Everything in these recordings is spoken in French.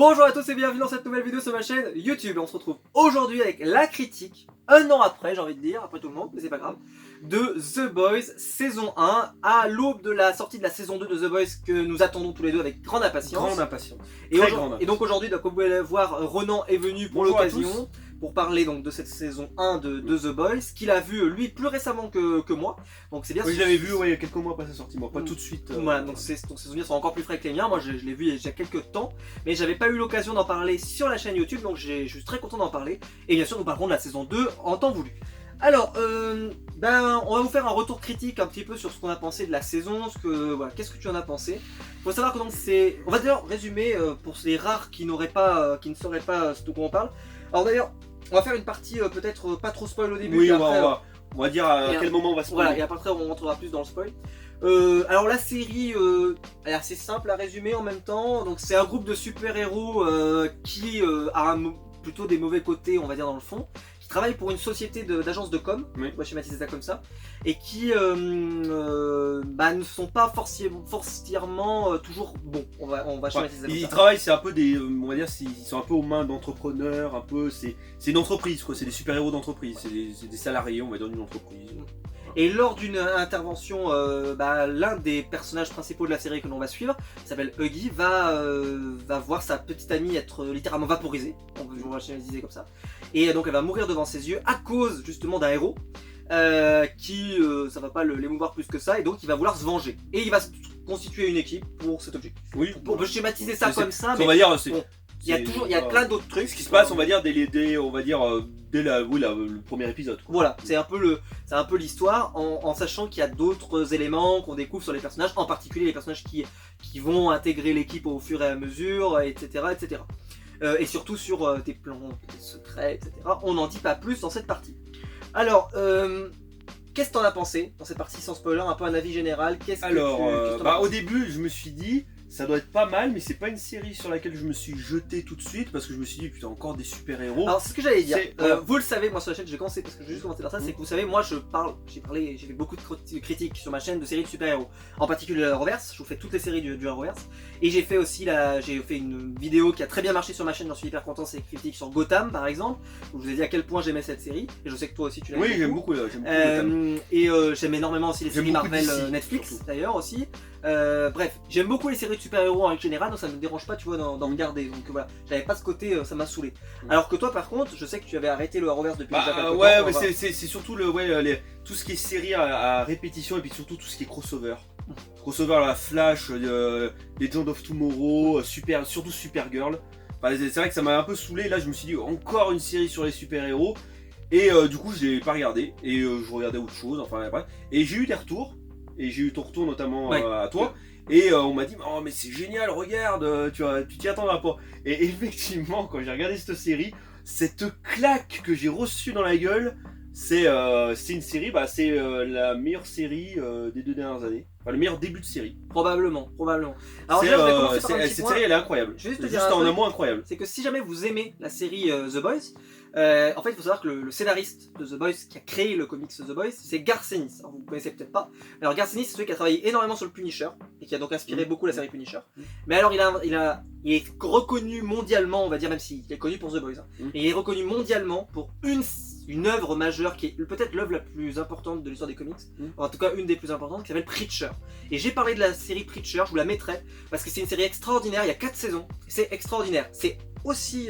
Bonjour à tous et bienvenue dans cette nouvelle vidéo sur ma chaîne YouTube. Et on se retrouve aujourd'hui avec la critique, un an après j'ai envie de dire, après tout le monde, mais c'est pas grave, de The Boys saison 1, à l'aube de la sortie de la saison 2 de The Boys que nous attendons tous les deux avec grande impatience. Grande impatience. Et donc aujourd'hui, comme vous pouvez le voir, Renan est venu pour l'occasion pour parler donc de cette saison 1 de The Boys, qu'il a vu lui plus récemment que moi. Donc c'est bien. Oui, je l'avais vu ouais, quelques mois après sa sortie, moi pas tout de suite. Voilà, donc ses souvenirs sont encore plus frais que les miens. Moi je l'ai vu il y a quelques temps, mais j'avais pas eu l'occasion d'en parler sur la chaîne YouTube, donc je suis très content d'en parler. Et bien sûr nous parlerons de la saison 2 en temps voulu. Alors, on va vous faire un retour critique un petit peu sur ce qu'on a pensé de la saison, voilà, qu'est-ce que tu en as pensé. Faut savoir que donc c'est, on va d'ailleurs résumer pour les rares qui ne sauraient pas de quoi on parle. Alors d'ailleurs, on va faire une partie peut-être pas trop spoil au début. Oui, après, on va dire à quel moment on va spoiler. Voilà, et après on rentrera plus dans le spoil. Alors la série elle est assez simple à résumer en même temps. Donc c'est un groupe de super-héros qui a plutôt des mauvais côtés, on va dire, dans le fond, qui travaille pour une société d'agence de com, oui. on va schématiser ça comme ça, et qui ne sont pas forcément toujours bons, on va schématiser ça comme ça. Ils travaillent, c'est un peu des, on va dire, ils sont un peu aux mains d'entrepreneurs, un peu, c'est une entreprise quoi, c'est des super-héros d'entreprise, c'est des salariés, on va dire, d'une entreprise. Et lors d'une intervention, l'un des personnages principaux de la série que l'on va suivre, qui s'appelle Huggy, va voir sa petite amie être littéralement vaporisée, on va schématiser comme ça, et donc elle va mourir devant ses yeux à cause justement d'un héros qui ça va pas l'émouvoir plus que ça, et donc il va vouloir se venger. Et il va constituer une équipe pour cet objectif. Oui, on peut schématiser ça comme ça, mais on va dire, il y a plein d'autres trucs. Ce qui se passe, on va dire, dès le premier épisode. Quoi. Voilà, c'est un peu l'histoire, en sachant qu'il y a d'autres éléments qu'on découvre sur les personnages, en particulier les personnages qui vont intégrer l'équipe au fur et à mesure, etc. etc. Et surtout sur des plans secrets, etc. On n'en dit pas plus dans cette partie. Alors, qu'est-ce que t'en as pensé dans cette partie sans spoiler, un peu un avis général? Au début, je me suis dit, ça doit être pas mal, mais c'est pas une série sur laquelle je me suis jeté tout de suite parce que je me suis dit, putain, encore des super-héros. Alors, c'est ce que j'allais dire. Vous le savez, moi sur la chaîne, j'ai commencé parce que j'ai juste commencé par ça, c'est que vous savez, moi j'ai fait beaucoup de critiques sur ma chaîne de séries de super-héros. En particulier la Reverse, je vous fais toutes les séries du Reverse. Et j'ai fait aussi j'ai fait une vidéo qui a très bien marché sur ma chaîne, j'en suis hyper content, c'est les critiques sur Gotham par exemple, où je vous ai dit à quel point j'aimais cette série. Et je sais que toi aussi tu l'aimes. Oui, j'aime beaucoup Gotham. Et j'aime énormément aussi les séries Marvel Netflix d'ailleurs aussi. Bref, j'aime beaucoup les séries de super-héros en général, donc ça me dérange pas, tu vois, d'en regarder. Donc voilà, j'avais pas ce côté, ça m'a saoulé. Alors que toi, par contre, je sais que tu avais arrêté le Arrowverse depuis déjà quelques temps. Ouais, mais c'est surtout tout ce qui est série à répétition et puis surtout tout ce qui est crossover. Crossover, la Flash, Legend of Tomorrow, surtout Supergirl. Enfin, c'est vrai que ça m'a un peu saoulé. Là, je me suis dit encore une série sur les super-héros. Et du coup, je l'ai pas regardé. Et je regardais autre chose. Enfin, bref. Et j'ai eu des retours. Et j'ai eu ton retour notamment à toi. Et on m'a dit, oh mais c'est génial, regarde, tu t'y attendras pas. Et effectivement, quand j'ai regardé cette série, cette claque que j'ai reçue dans la gueule, c'est une série, c'est la meilleure série des 2 dernières années. Enfin, le meilleur début de série. Probablement. Alors cette série, elle est incroyable. Je vais juste en un mot incroyable. C'est que si jamais vous aimez la série The Boys, en fait il faut savoir que le scénariste de The Boys qui a créé le comics The Boys, c'est Garth Ennis. Alors vous ne connaissez peut-être pas. Alors Garth Ennis, c'est celui qui a travaillé énormément sur le Punisher et qui a donc inspiré beaucoup la série Punisher. Mais alors il est reconnu mondialement, on va dire, même s'il est connu pour The Boys, et il est reconnu mondialement pour une œuvre majeure qui est peut-être l'œuvre la plus importante de l'histoire des comics, en tout cas une des plus importantes, qui s'appelle Preacher. Et j'ai parlé de la série Preacher, je vous la mettrai, parce que c'est une série extraordinaire, il y a 4 saisons, c'est extraordinaire. C'est aussi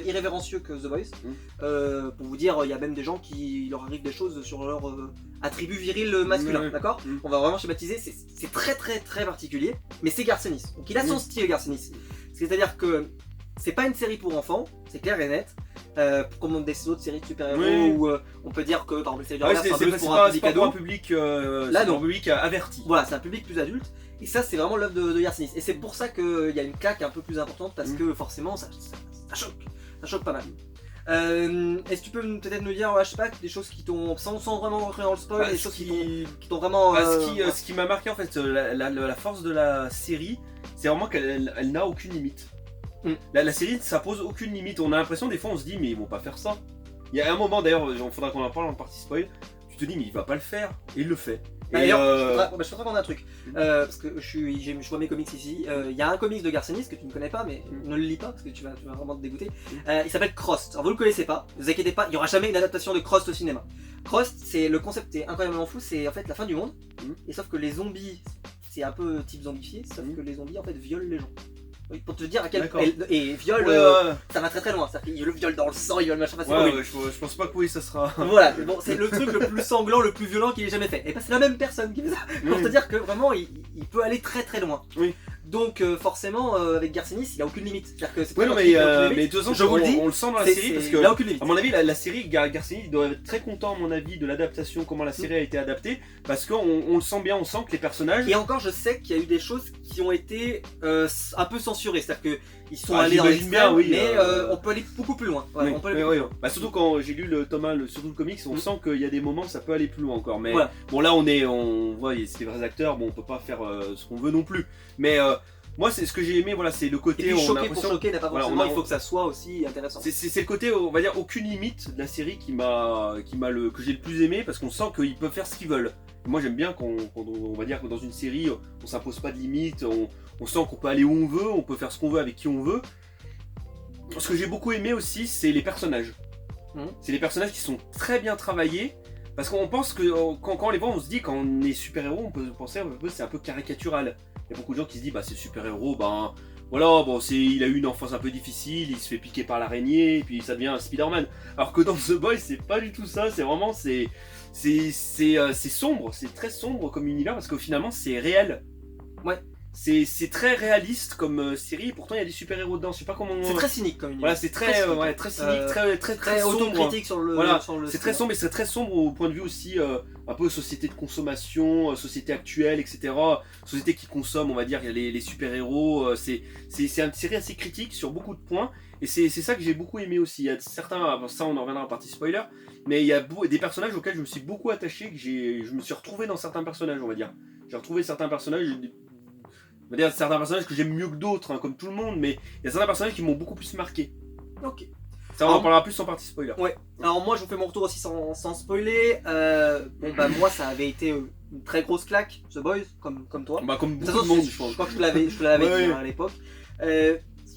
irrévérencieux que The Boys. Pour vous dire, il y a même des gens qui leur arrivent des choses sur leur attribut viril masculin, d'accord. On va vraiment schématiser, c'est très très très particulier, mais c'est Garth Ennis. Donc il a son style, Garth Ennis. C'est-à-dire que c'est pas une série pour enfants, c'est clair et net. Comme des autres séries de super-héros où on peut dire que par exemple les séries de c'est pour un public là, non. Un public averti. Voilà, c'est un public plus adulte. Et ça, c'est vraiment l'œuvre de Garth Ennis. Et c'est pour ça qu'il y a une claque un peu plus importante, parce que forcément, ça choque pas mal. Est-ce que tu peux peut-être nous dire, je sais pas, des choses qui t'ont, sans vraiment rentrer dans le spoil, des choses qui t'ont vraiment... Ce qui m'a marqué en fait, la force de la série, c'est vraiment qu'elle n'a aucune limite. La série, ça pose aucune limite. On a l'impression, des fois, on se dit, mais ils vont pas faire ça. Il y a un moment, d'ailleurs, il faudra qu'on en parle en partie spoil. Tu te dis, mais il va pas le faire. Et il le fait. D'ailleurs, je te raconte un truc. Parce que je vois mes comics ici. Il y a un comics de Garcenis que tu ne connais pas, mais ne le lis pas parce que tu vas vraiment te dégoûter. Il s'appelle Crossed. Alors vous le connaissez pas, ne vous inquiétez pas, il n'y aura jamais une adaptation de Crossed au cinéma. Crossed, c'est le concept est incroyablement fou, c'est en fait la fin du monde. Et sauf que les zombies, c'est un peu type zombifié, sauf que les zombies en fait violent les gens. Oui, pour te dire à quel point. Et viol, ça va très très loin. Il le viol dans le sang, il viole machin. Je pense pas que oui, ça sera. Voilà, bon, c'est le truc le plus sanglant, le plus violent qu'il ait jamais fait. Et bah, c'est la même personne qui fait ça. Pour te dire que vraiment, il peut aller très très loin. Oui. Donc, forcément, avec Garcenis, il a aucune limite. C'est-à-dire que c'est mais de toute façon, je vous le dis, on le sent dans la série parce que, il a aucune limite. à mon avis, la série Garcenis doit être très content, à mon avis, de l'adaptation, comment la série a été adaptée, parce qu'on le sent bien, on sent que les personnages. Et encore, je sais qu'il y a eu des choses qui ont été un peu censurées. C'est-à-dire que ils sont allés dans l'extrême, mais on peut aller beaucoup plus loin. Ouais, surtout quand j'ai lu le tome 1, surtout le comics, on sent qu'il y a des moments ça peut aller plus loin encore. Mais voilà. Bon, là on voit, c'est des vrais acteurs, bon, on peut pas faire ce qu'on veut non plus. Mais moi, c'est ce que j'ai aimé, voilà, c'est le côté. Et puis, choquer pour choquer n'a pas forcément, il faut que ça soit aussi intéressant. C'est le côté, on va dire, aucune limite de la série que j'ai le plus aimé, parce qu'on sent qu'ils peuvent faire ce qu'ils veulent. Moi, j'aime bien qu'on va dire que dans une série, on s'impose pas de limites, on sent qu'on peut aller où on veut, on peut faire ce qu'on veut avec qui on veut. Ce que j'ai beaucoup aimé aussi, c'est les personnages. C'est les personnages qui sont très bien travaillés. Parce qu'on pense que quand on les voit, on se dit quand on est super-héros, on peut penser que c'est un peu caricatural. Il y a beaucoup de gens qui se disent bah c'est super-héros, voilà, bon, il a eu une enfance un peu difficile, il se fait piquer par l'araignée, et puis ça devient un Spider-Man. Alors que dans The Boys, c'est pas du tout ça, c'est vraiment c'est sombre, c'est très sombre comme univers parce que finalement c'est réel. Ouais. C'est très réaliste comme série, et pourtant il y a des super-héros dedans. Je sais pas comment. C'est très cynique comme univers. Voilà, c'est très cynique, très sombre. Autocritique sur le. Voilà, c'est très sombre, et c'est très sombre au point de vue aussi un peu société de consommation, société actuelle, etc. Société qui consomme, on va dire, les super-héros. C'est une série assez critique sur beaucoup de points, et c'est ça que j'ai beaucoup aimé aussi. Il y a certains, ça on en reviendra en partie spoiler, mais il y a des personnages auxquels je me suis beaucoup attaché, que je me suis retrouvé dans certains personnages, on va dire. J'ai retrouvé certains personnages. On va dire certains personnages que j'aime mieux que d'autres, comme tout le monde, mais il y a certains personnages qui m'ont beaucoup plus marqué. Ok. Ça, on en parlera plus en partie spoiler. Ouais. Alors moi, je vous fais mon retour aussi sans spoiler. Moi, ça avait été une très grosse claque, The Boys, comme toi. Comme beaucoup de monde, je pense. Je crois que je te l'avais dit à l'époque.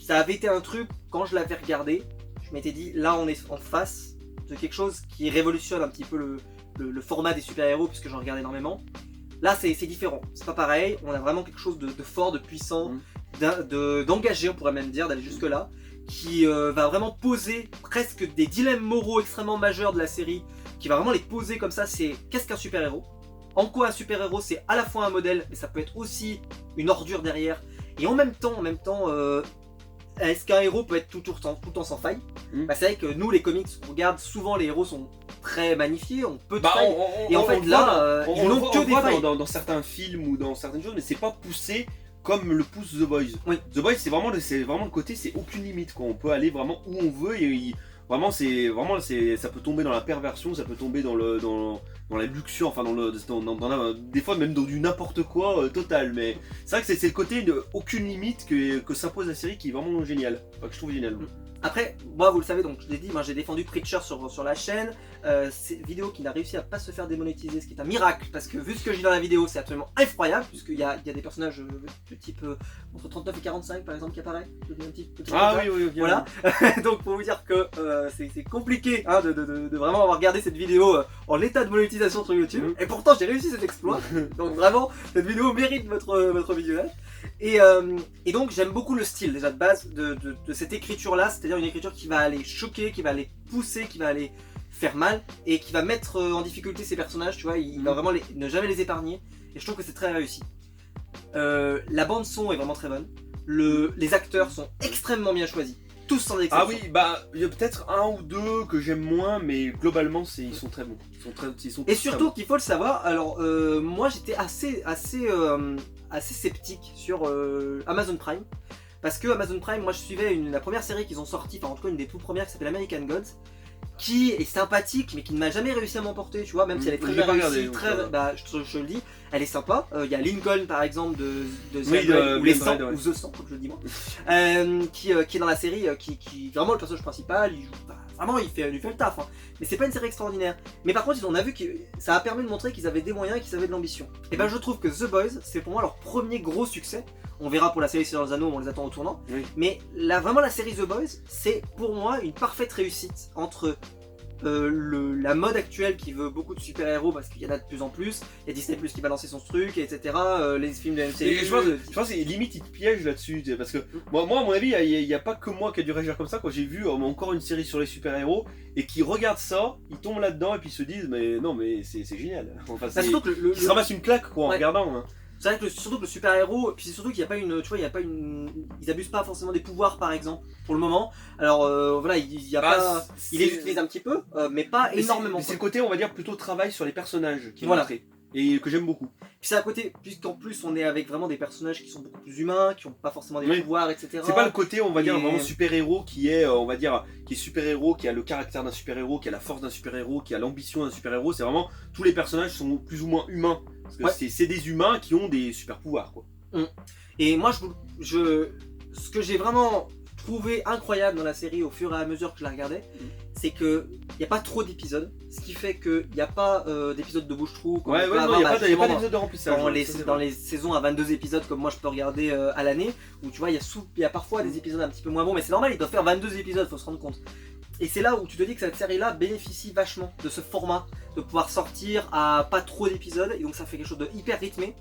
Ça avait été un truc, quand je l'avais regardé, je m'étais dit, là, on est en face de quelque chose qui révolutionne un petit peu le format des super-héros, puisque j'en regarde énormément. Là, c'est différent, c'est pas pareil, on a vraiment quelque chose de fort, de puissant, d'engagé, on pourrait même dire, d'aller jusque-là, qui va vraiment poser presque des dilemmes moraux extrêmement majeurs de la série, qui va vraiment les poser comme ça, c'est qu'est-ce qu'un super-héros ? En quoi un super-héros, c'est à la fois un modèle, mais ça peut être aussi une ordure derrière, et en même temps, est-ce qu'un héros peut être tout le temps sans faille ? C'est vrai que nous, les comics, on regarde, souvent les héros sont très magnifiés, on peut failles. Et en fait là, ils n'ont que des failles. Dans certains films ou dans certaines choses, mais c'est pas poussé comme le pousse The Boys. Oui. The Boys, c'est vraiment le côté, c'est aucune limite, quoi. On peut aller vraiment où on veut, et ça peut tomber dans la perversion, ça peut tomber dans la luxure, enfin des fois même dans du n'importe quoi total. Mais c'est vrai que c'est le côté de aucune limite que s'impose la série qui est vraiment génial, que je trouve génial. Après, moi vous le savez, donc je l'ai dit, moi j'ai défendu Preacher sur la chaîne. C'est une vidéo qui n'a réussi à pas se faire démonétiser, ce qui est un miracle, parce que vu ce que je dis dans la vidéo, c'est absolument effroyable, puisqu'il y a des personnages de type entre 39 et 45 par exemple qui apparaissent. Oui, voilà. Donc pour vous dire que c'est compliqué de vraiment avoir regardé cette vidéo en l'état de monétisation sur YouTube, et pourtant j'ai réussi cet exploit. Donc vraiment, cette vidéo mérite votre visionnage. Et donc j'aime beaucoup le style déjà de base de cette écriture là, c'est-à-dire une écriture qui va aller choquer, qui va aller pousser, qui va aller faire mal et qui va mettre en difficulté ces personnages, tu vois, il va vraiment ne jamais les épargner, et je trouve que c'est très réussi. La bande son est vraiment très bonne, les acteurs sont extrêmement bien choisis, tous sans exception. Ah oui, il y a peut-être un ou deux que j'aime moins, mais globalement ils sont très bons. Et surtout qu'il faut le savoir, alors moi j'étais assez sceptique sur Amazon Prime, parce que Amazon Prime, moi je suivais la première série qu'ils ont sortie, enfin en tout cas une des toutes premières, qui s'appelle American Gods, qui est sympathique mais qui ne m'a jamais réussi à m'emporter, tu vois, même si elle est très bien réussie, je le dis, elle est sympa. Il y a Lincoln par exemple de The Oui, Red, ou les Red, 100, ouais. ou The 100 comme je le dis moi, qui est dans la série, qui vraiment le personnage principal, il joue, vraiment il fait le taf, hein. Mais c'est pas une série extraordinaire. Mais par contre on a vu que ça a permis de montrer qu'ils avaient des moyens et qu'ils avaient de l'ambition. Et ben je trouve que The Boys c'est pour moi leur premier gros succès. On verra pour la série Seigneur des Anneaux, on les attend au tournant. Oui. Mais vraiment la série The Boys c'est pour moi une parfaite réussite entre la mode actuelle qui veut beaucoup de super-héros parce qu'il y en a de plus en plus, il y a Disney Plus qui va lancer son truc, etc. Les films de MCU. Et je pense que limite il te piège là-dessus, tu sais, parce que moi à mon avis il n'y a pas que moi qui a dû réagir comme ça quand j'ai vu encore une série sur les super-héros et qui regarde ça, ils tombent là-dedans et puis ils se disent mais non mais c'est génial. Enfin, surtout que ils se ramassent une claque quoi en Ouais. regardant. Hein. C'est vrai que surtout que le super-héros, puis c'est surtout qu'il n'y a pas une, tu vois, il y a pas une, ils abusent pas forcément des pouvoirs par exemple pour le moment. Alors voilà, il y a pas, ils les utilisent un petit peu, mais pas Mais énormément. c'est le côté on va dire plutôt travail sur les personnages qui est Voilà. montré et que j'aime beaucoup. Puis c'est à côté, puisqu'en plus on est avec vraiment des personnages qui sont beaucoup plus humains, qui n'ont pas forcément des Oui. pouvoirs, etc. C'est pas le côté on va dire Et- vraiment super-héros qui est on va dire qui est super-héros, qui a le caractère d'un super-héros, qui a la force d'un super-héros, qui a l'ambition d'un super-héros, c'est vraiment tous les personnages sont plus ou moins humains. Parce que Ouais. c'est des humains qui ont des super-pouvoirs quoi. Et moi, ce que j'ai vraiment trouvé incroyable dans la série au fur et à mesure que je la regardais, c'est que il n'y a pas trop d'épisodes, ce qui fait qu'il n'y a pas d'épisodes de bouche-trou. comme Ouais, on peut ouais, non, avoir, il n'y a pas justement, d'épisode de remplissage. dans, ouais, les, ça, c'est dans vrai. les saisons à 22 épisodes comme moi je peux regarder à l'année, où tu vois il y a parfois des épisodes un petit peu moins bons, mais c'est normal, ils doivent faire 22 épisodes, faut se rendre compte. Et c'est là où tu te dis que cette série là bénéficie vachement de ce format, de pouvoir sortir à pas trop d'épisodes, et donc ça fait quelque chose de hyper rythmé.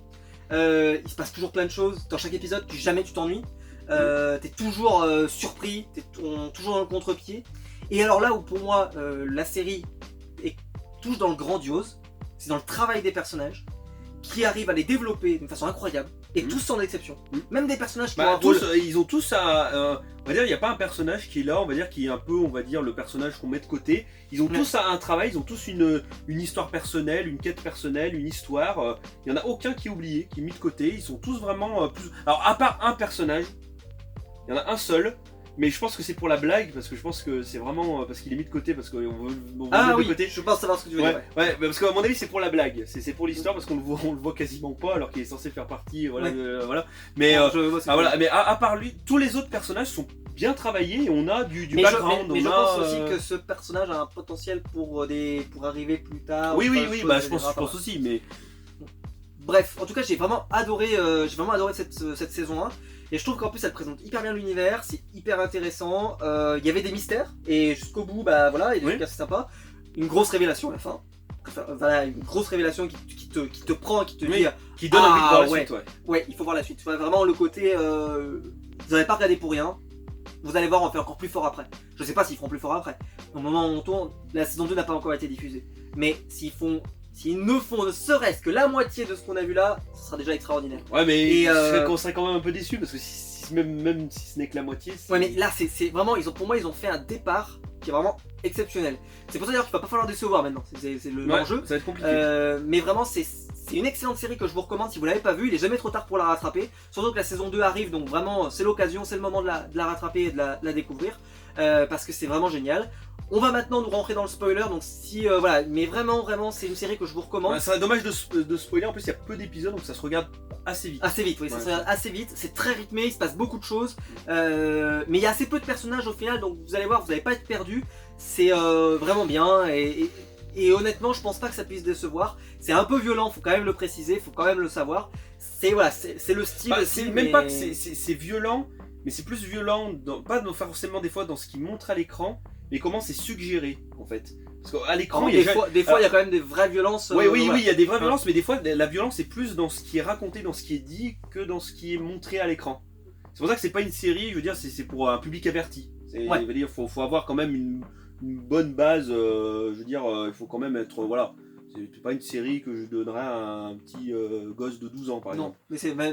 Il se passe toujours plein de choses dans chaque épisode, jamais tu t'ennuies, t'es toujours surpris, toujours dans le contre-pied. Et alors là où pour moi la série touche dans le grandiose, c'est dans le travail des personnages, qui arrivent à les développer d'une façon incroyable, et tous sans exception. Même des personnages qui ont un rôle. Ils ont tous on va dire, il n'y a pas un personnage qui est là, on va dire, qui est un peu, on va dire, le personnage qu'on met de côté. Ils ont tous un travail, ils ont tous une histoire personnelle, une quête personnelle, une histoire. Il n'y en a aucun qui est oublié, qui est mis de côté. Ils sont tous vraiment plus. Alors, à part un personnage, il y en a un seul. Mais je pense que c'est pour la blague, parce que je pense que c'est vraiment parce qu'il est mis de côté, parce qu'on veut le mettre de côté. Je pense savoir ce que tu veux dire. Ouais, parce qu'à mon avis c'est pour la blague, c'est pour l'histoire parce qu'on le voit quasiment pas alors qu'il est censé faire partie, voilà, voilà. Mais Je vois ce que tu veux voilà, dire. mais à part lui, tous les autres personnages sont bien travaillés et on a du Mais background. je on a, pense aussi que ce personnage a un potentiel pour arriver plus tard. oui, ou oui, plein de oui, choses, bah etc. je pense aussi, mais Bref, en tout cas, j'ai vraiment adoré cette saison 1. Et je trouve qu'en plus, elle présente hyper bien l'univers, c'est hyper intéressant. Il y avait des mystères, et jusqu'au bout, bah voilà, et des trucs assez sympas. Une grosse révélation à la fin. Enfin, voilà, une grosse révélation qui te prend, qui te dit qui donne envie de voir la ouais. suite, ouais. ouais, il faut voir la suite. Enfin, vraiment le côté, vous n'avez pas regardé pour rien. Vous allez voir, on fait encore plus fort après. Je sais pas s'ils feront plus fort après. Au moment où on tourne, la saison 2 n'a pas encore été diffusée. Mais s'ils ne font ne serait-ce que la moitié de ce qu'on a vu là, ce sera déjà extraordinaire. Ouais, mais Et, on serait quand même un peu déçu parce que même si ce n'est que la moitié. Ouais, mais là, c'est vraiment, pour moi, ils ont fait un départ qui est vraiment exceptionnel. C'est pour ça d'ailleurs qu'il va pas falloir décevoir maintenant. C'est l'enjeu. Ça va être compliqué. Mais vraiment, c'est une excellente série que je vous recommande si vous l'avez pas vue. Il est jamais trop tard pour la rattraper. Surtout que la saison 2 arrive, donc vraiment, c'est l'occasion, c'est le moment de la rattraper et de la découvrir. Parce que c'est vraiment génial. On va maintenant nous rentrer dans le spoiler, donc si voilà, mais vraiment c'est une série que je vous recommande. Ouais, c'est dommage de spoiler, en plus il y a peu d'épisodes donc ça se regarde assez vite. Assez vite, oui, ça se regarde assez vite, c'est très rythmé, il se passe beaucoup de choses, mais il y a assez peu de personnages au final, donc vous allez voir, vous n'allez pas être perdu, c'est vraiment bien, et honnêtement je pense pas que ça puisse décevoir, c'est un peu violent, faut quand même le préciser, faut quand même le savoir, c'est le style aussi, c'est même pas que c'est violent, mais c'est plus violent, pas forcément des fois dans ce qu'il montre à l'écran, mais comment c'est suggéré en fait. Parce qu'à l'écran, des fois il y a quand même des vraies violences. Oui, il y a des vraies violences, mais des fois la violence est plus dans ce qui est raconté, dans ce qui est dit, que dans ce qui est montré à l'écran. C'est pour ça que c'est pas une série, je veux dire, c'est pour un public averti. Il faut avoir quand même une bonne base, je veux dire, il faut quand même être, voilà. C'est pas une série que je donnerais à un petit gosse de 12 ans par exemple.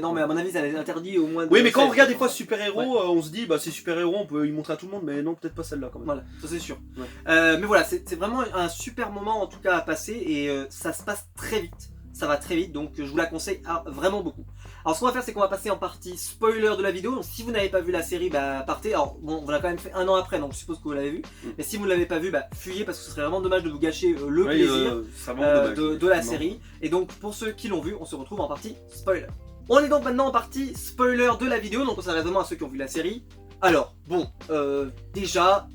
Non, mais à mon avis, ça les interdit au moins de. Oui, mais quand on regarde des fois super-héros, on se dit, bah c'est super-héros, on peut y montrer à tout le monde, mais non, peut-être pas celle-là quand même. Voilà, ça c'est sûr. Ouais. Mais voilà, c'est vraiment un super moment en tout cas à passer et ça se passe très vite. Ça va très vite, donc je vous la conseille vraiment beaucoup. Alors ce qu'on va faire, c'est qu'on va passer en partie spoiler de la vidéo. Donc si vous n'avez pas vu la série, bah partez. Alors bon, on l'a quand même fait 1 an après, donc je suppose que vous l'avez vu. Mais si vous ne l'avez pas vu, bah fuyez parce que ce serait vraiment dommage de vous gâcher le plaisir de la série. Et donc pour ceux qui l'ont vu, on se retrouve en partie spoiler. On est donc maintenant en partie spoiler de la vidéo, donc on s'arrête vraiment à ceux qui ont vu la série. Alors bon, déjà,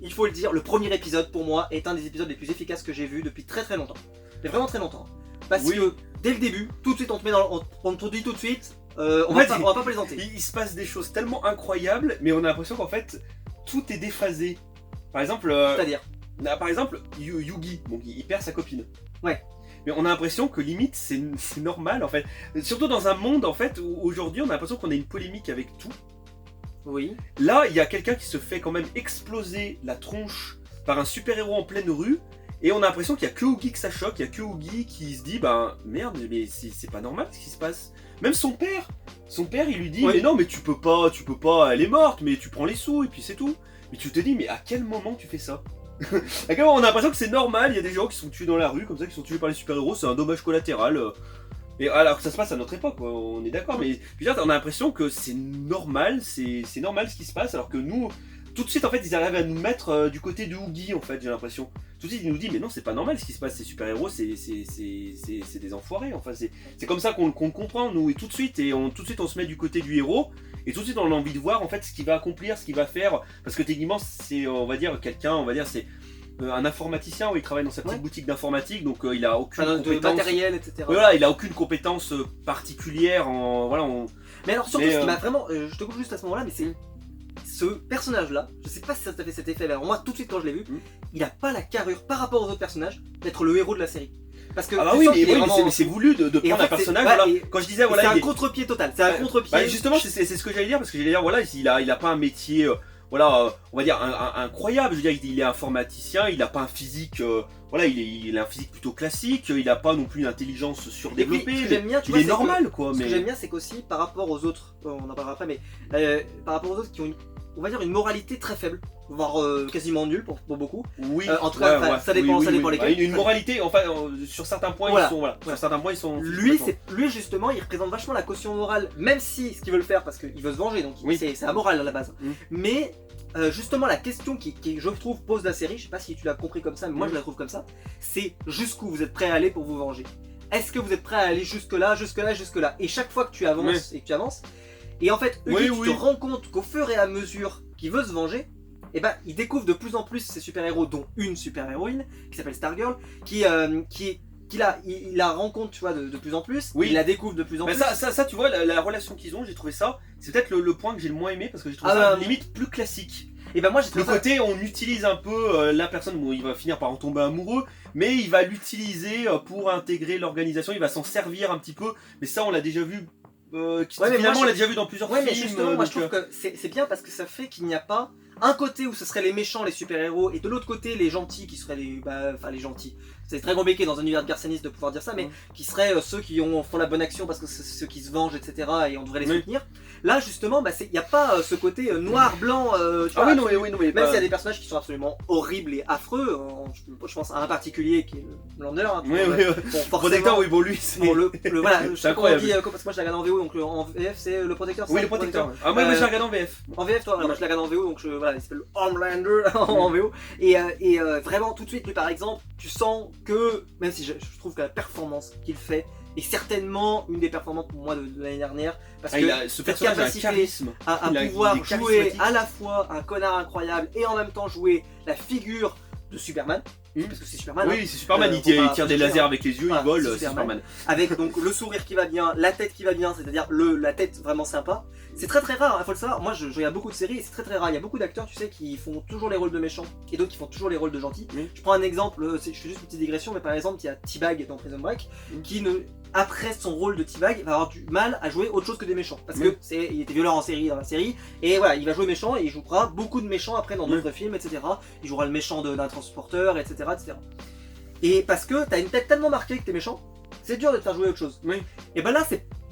il faut le dire, le premier épisode pour moi est un des épisodes les plus efficaces que j'ai vu depuis très très longtemps. Mais vraiment très longtemps. Parce que dès le début, tout de suite on te met dans on te dit tout de suite, on va pas plaisanter. Il se passe des choses tellement incroyables, mais on a l'impression qu'en fait tout est déphasé. Par exemple, c'est-à-dire par exemple, Yugi, bon, il perd sa copine. Ouais. Mais on a l'impression que limite c'est normal en fait. Surtout dans un monde en fait où aujourd'hui on a l'impression qu'on a une polémique avec tout. Oui. Là, il y a quelqu'un qui se fait quand même exploser la tronche par un super-héros en pleine rue. Et on a l'impression qu'il n'y a que Oogie que ça choque, il n'y a que Oogie qui se dit bah merde, mais c'est pas normal ce qui se passe. Même son père, il lui dit mais non, mais tu peux pas, elle est morte, mais tu prends les sous et puis c'est tout. Mais tu te dis mais à quel moment tu fais ça? À quel moment on a l'impression que c'est normal, il y a des gens qui sont tués dans la rue comme ça, qui sont tués par les super-héros, c'est un dommage collatéral. Et alors que ça se passe à notre époque, quoi, on est d'accord, mais on a l'impression que c'est normal, c'est normal ce qui se passe, alors que nous, tout de suite en fait ils arrivent à nous mettre du côté de Oogie en fait, j'ai l'impression. Tout de suite ils nous disent mais non c'est pas normal ce qui se passe, ces super-héros c'est des enfoirés, enfin c'est comme ça qu'on comprend nous, et tout de suite on se met du côté du héros, et tout de suite on a envie de voir en fait ce qu'il va accomplir, ce qu'il va faire, parce que techniquement c'est on va dire quelqu'un, on va dire c'est un informaticien où il travaille dans sa petite boutique d'informatique, donc il a aucune compétence matériel, etc. Voilà, il a aucune compétence particulière en voilà. Mais alors surtout ce qui m'a vraiment, je te coupe juste à ce moment-là, mais c'est ce personnage-là, je sais pas si ça t'a fait cet effet, mais alors moi tout de suite quand je l'ai vu, il a pas la carrure par rapport aux autres personnages d'être le héros de la série. Parce que mais c'est voulu de prendre un personnage. Voilà, quand je disais voilà, c'est un contre-pied total. C'est un contre-pied. Bah, justement, c'est ce que j'allais dire, parce que j'allais dire voilà, il a pas un métier. Voilà, on va dire incroyable. Je veux dire, il est informaticien, il a pas un physique. Voilà, il a un physique plutôt classique. Il a pas non plus une intelligence surdéveloppée. Ce que j'aime bien, tu il vois, est normal quoi. Ce que j'aime bien, c'est qu'aussi par rapport aux autres, on en parlera après, mais par rapport aux autres qui ont on va dire une moralité très faible, voire quasiment nulle pour beaucoup. Oui. En tout cas, ça dépend lesquels. Une moralité, enfin, sur certains points, sur certains points, ils sont. Lui justement, il représente vachement la caution morale, même si ce qu'il veut le faire parce qu'il veut se venger, donc c'est amoral à la base. Mais justement, la question qui, je trouve, pose la série, je sais pas si tu l'as compris comme ça, mais moi je la trouve comme ça, c'est jusqu'où vous êtes prêt à aller pour vous venger. Est-ce que vous êtes prêt à aller jusque-là, jusque-là, jusque-là? Et chaque fois que tu avances et que tu avances, et en fait, tu te rends compte qu'au fur et à mesure qu'il veut se venger, et ben, il découvre de plus en plus ces super-héros, dont une super-héroïne qui s'appelle Stargirl, il la rencontre, tu vois, de plus en plus, il la découvre de plus en plus. Ça, tu vois, la relation qu'ils ont, j'ai trouvé ça, c'est peut-être le point que j'ai le moins aimé, parce que j'ai trouvé ça limite plus classique. Et ben moi j'ai trouvé le côté on utilise un peu la personne, bon, il va finir par en tomber amoureux, mais il va l'utiliser pour intégrer l'organisation, il va s'en servir un petit peu, mais ça on l'a déjà vu. Finalement on l'a déjà vu dans plusieurs films. Mais justement, moi je trouve que c'est bien parce que ça fait qu'il n'y a pas un côté où ce serait les méchants, les super-héros, et de l'autre côté les gentils qui seraient les gentils. C'est très compliqué dans un univers de garcianiste de pouvoir dire ça, mais qui seraient ceux qui font la bonne action parce que c'est ceux qui se vengent, etc. et on devrait les soutenir. Là justement, il n'y a pas ce côté noir, blanc, tu vois, même s'il y a des personnages qui sont absolument horribles et affreux, je pense à un particulier qui est le Lander. Hein, Protecteur, lui c'est... Voilà, c'est incroyable. Parce que moi je la regarde en VO, donc en VF c'est le protecteur. Oui, le protecteur. Ah moi je la regarde en VF. En VF, toi, moi je la regarde en VO, donc voilà, il s'appelle Homelander en VO. Et vraiment tout de suite, lui par exemple, tu sens que, même si je trouve que la performance qu'il fait est certainement une des performances pour moi de l'année dernière, parce que ce cette capacité à pouvoir jouer à la fois un connard incroyable et en même temps jouer la figure de Superman, parce que c'est Superman. Oui, c'est Superman, il tire des lasers avec les yeux, il vole, c'est Superman. Avec donc le sourire qui va bien, la tête qui va bien, c'est-à-dire la tête vraiment sympa. C'est très très rare, il faut le savoir. Moi je regarde beaucoup de séries et c'est très très rare. Il y a beaucoup d'acteurs, tu sais, qui font toujours les rôles de méchants et d'autres qui font toujours les rôles de gentils. Je prends un exemple, je fais juste une petite digression, mais par exemple, il y a T-Bag dans Prison Break qui après son rôle de T-Bag, va avoir du mal à jouer autre chose que des méchants. Parce que il était violent dans la série, et voilà, il va jouer méchant et il jouera beaucoup de méchants après dans d'autres films, etc. Il jouera le méchant d'un transporteur, etc., etc. Et parce que t'as une tête tellement marquée que t'es méchant, c'est dur de te faire jouer autre chose. Et ben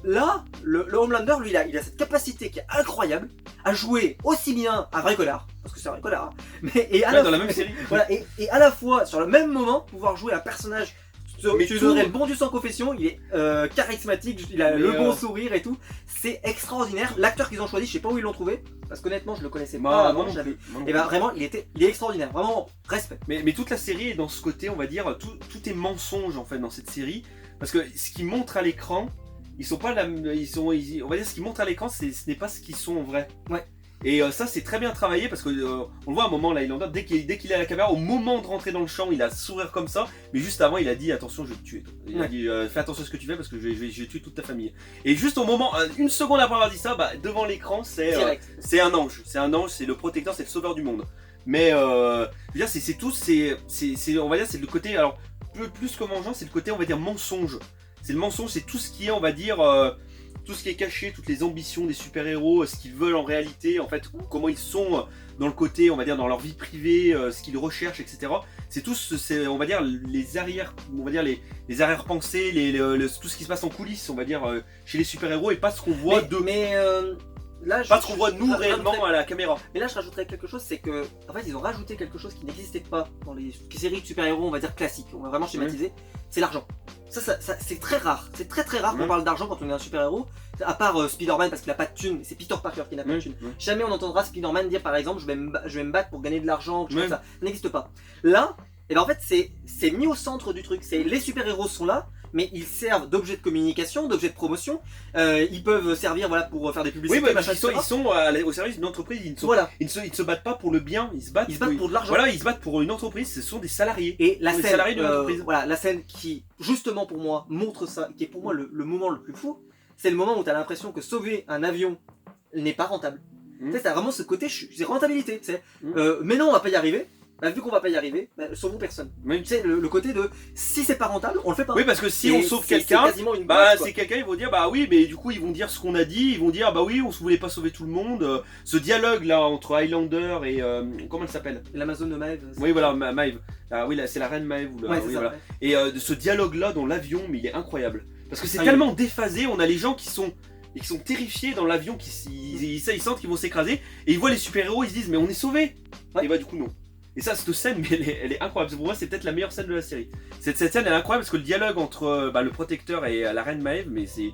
là, le Homelander, lui, il a cette capacité qui est incroyable à jouer aussi bien un vrai connard, parce que c'est un vrai connard, hein, mais, dans la même série. Voilà, et à la fois, sur le même moment, pouvoir jouer un personnage Mais tu lui tout- donnerais le bon du sans confession, il est charismatique, il a Mais, le bon sourire et tout. C'est extraordinaire. L'acteur qu'ils ont choisi, je sais pas où ils l'ont trouvé, parce qu'honnêtement, je le connaissais pas avant. non J'avais. plus, moi non Et bah plus. vraiment, il est extraordinaire. Vraiment, respect. Mais toute la série est dans ce côté, on va dire, tout est mensonge en fait dans cette série. Parce que ce qu'ils montrent à l'écran, ils sont pas on va dire ce qu'ils montrent à l'écran, ce n'est pas ce qu'ils sont en vrai. Ouais. Et ça c'est très bien travaillé parce que on le voit à un moment là, Highlander, dès qu'il est à la caméra, au moment de rentrer dans le champ, il a ce sourire comme ça, mais juste avant il a dit attention je vais te tuer. Il a dit fais attention à ce que tu fais parce que je vais tuer toute ta famille. Et juste au moment, une seconde après avoir dit ça, bah, devant l'écran c'est un ange, c'est le protecteur, c'est le sauveur du monde. Mais je veux dire c'est tout, on va dire c'est le côté, alors plus que vengeance, c'est le côté on va dire mensonge. C'est le mensonge, c'est tout ce qui est on va dire tout ce qui est caché, toutes les ambitions des super-héros, ce qu'ils veulent en réalité, en fait, comment ils sont dans le côté, on va dire, dans leur vie privée, ce qu'ils recherchent, etc. C'est tout, on va dire, les arrière-pensées, tout ce qui se passe en coulisses, on va dire, chez les super-héros, et pas ce qu'on voit là, pas ce qu'on voit nous réellement à la caméra. Mais là, je rajouterais quelque chose, c'est que, en fait, ils ont rajouté quelque chose qui n'existait pas dans les séries de super-héros, on va dire classiques. On va vraiment schématiser. C'est l'argent. Ça c'est très rare. C'est très rare qu'on parle d'argent quand on est un super-héros. À part Spider-Man parce qu'il a pas de thune. C'est Peter Parker qui n'a pas de thune. Jamais on entendra Spider-Man dire par exemple, je vais me battre pour gagner de l'argent. Ça n'existe pas. Là, et ben en fait, c'est mis au centre du truc. C'est les super-héros sont là. Mais ils servent d'objets de communication, d'objets de promotion. Ils peuvent servir voilà, pour faire des publicités. Oui, parce qu'ils sont au service d'une entreprise. Ils ne se battent pas pour le bien. Ils se battent pour de l'argent. Voilà, ils se battent pour une entreprise. Ce sont des salariés. Et la scène, salariés de l'entreprise. voilà, la scène qui, justement pour moi, montre ça, qui est pour moi le moment le plus fou, c'est le moment où tu as l'impression que sauver un avion n'est pas rentable. Tu sais, t'as vraiment ce côté, c'est rentabilité. Mais non, on va pas y arriver. Bah, vu qu'on va pas y arriver, sauvons personne. Tu sais, le côté de si c'est pas rentable, on le fait pas. Oui, parce que si on sauve quelqu'un, c'est quelqu'un, ils vont dire bah oui, mais du coup ils vont dire ce qu'on a dit, ils vont dire bah oui, on voulait pas sauver tout le monde. Ce dialogue là entre Highlander et comment elle s'appelle, l'Amazon de Maeve. Oui, voilà, Maeve. Ah oui, là c'est la reine Maeve. Voilà. Et ce dialogue là dans l'avion, mais il est incroyable. Parce que c'est tellement déphasé, on a les gens qui sont terrifiés dans l'avion, ils sentent qu'ils vont s'écraser, et ils voient les super-héros, ils se disent mais on est sauvés. Et bah du coup non. Et ça, cette scène, mais elle est incroyable. Pour moi, c'est peut-être la meilleure scène de la série. Cette scène, elle est incroyable parce que le dialogue entre le protecteur et la reine Maeve, mais c'est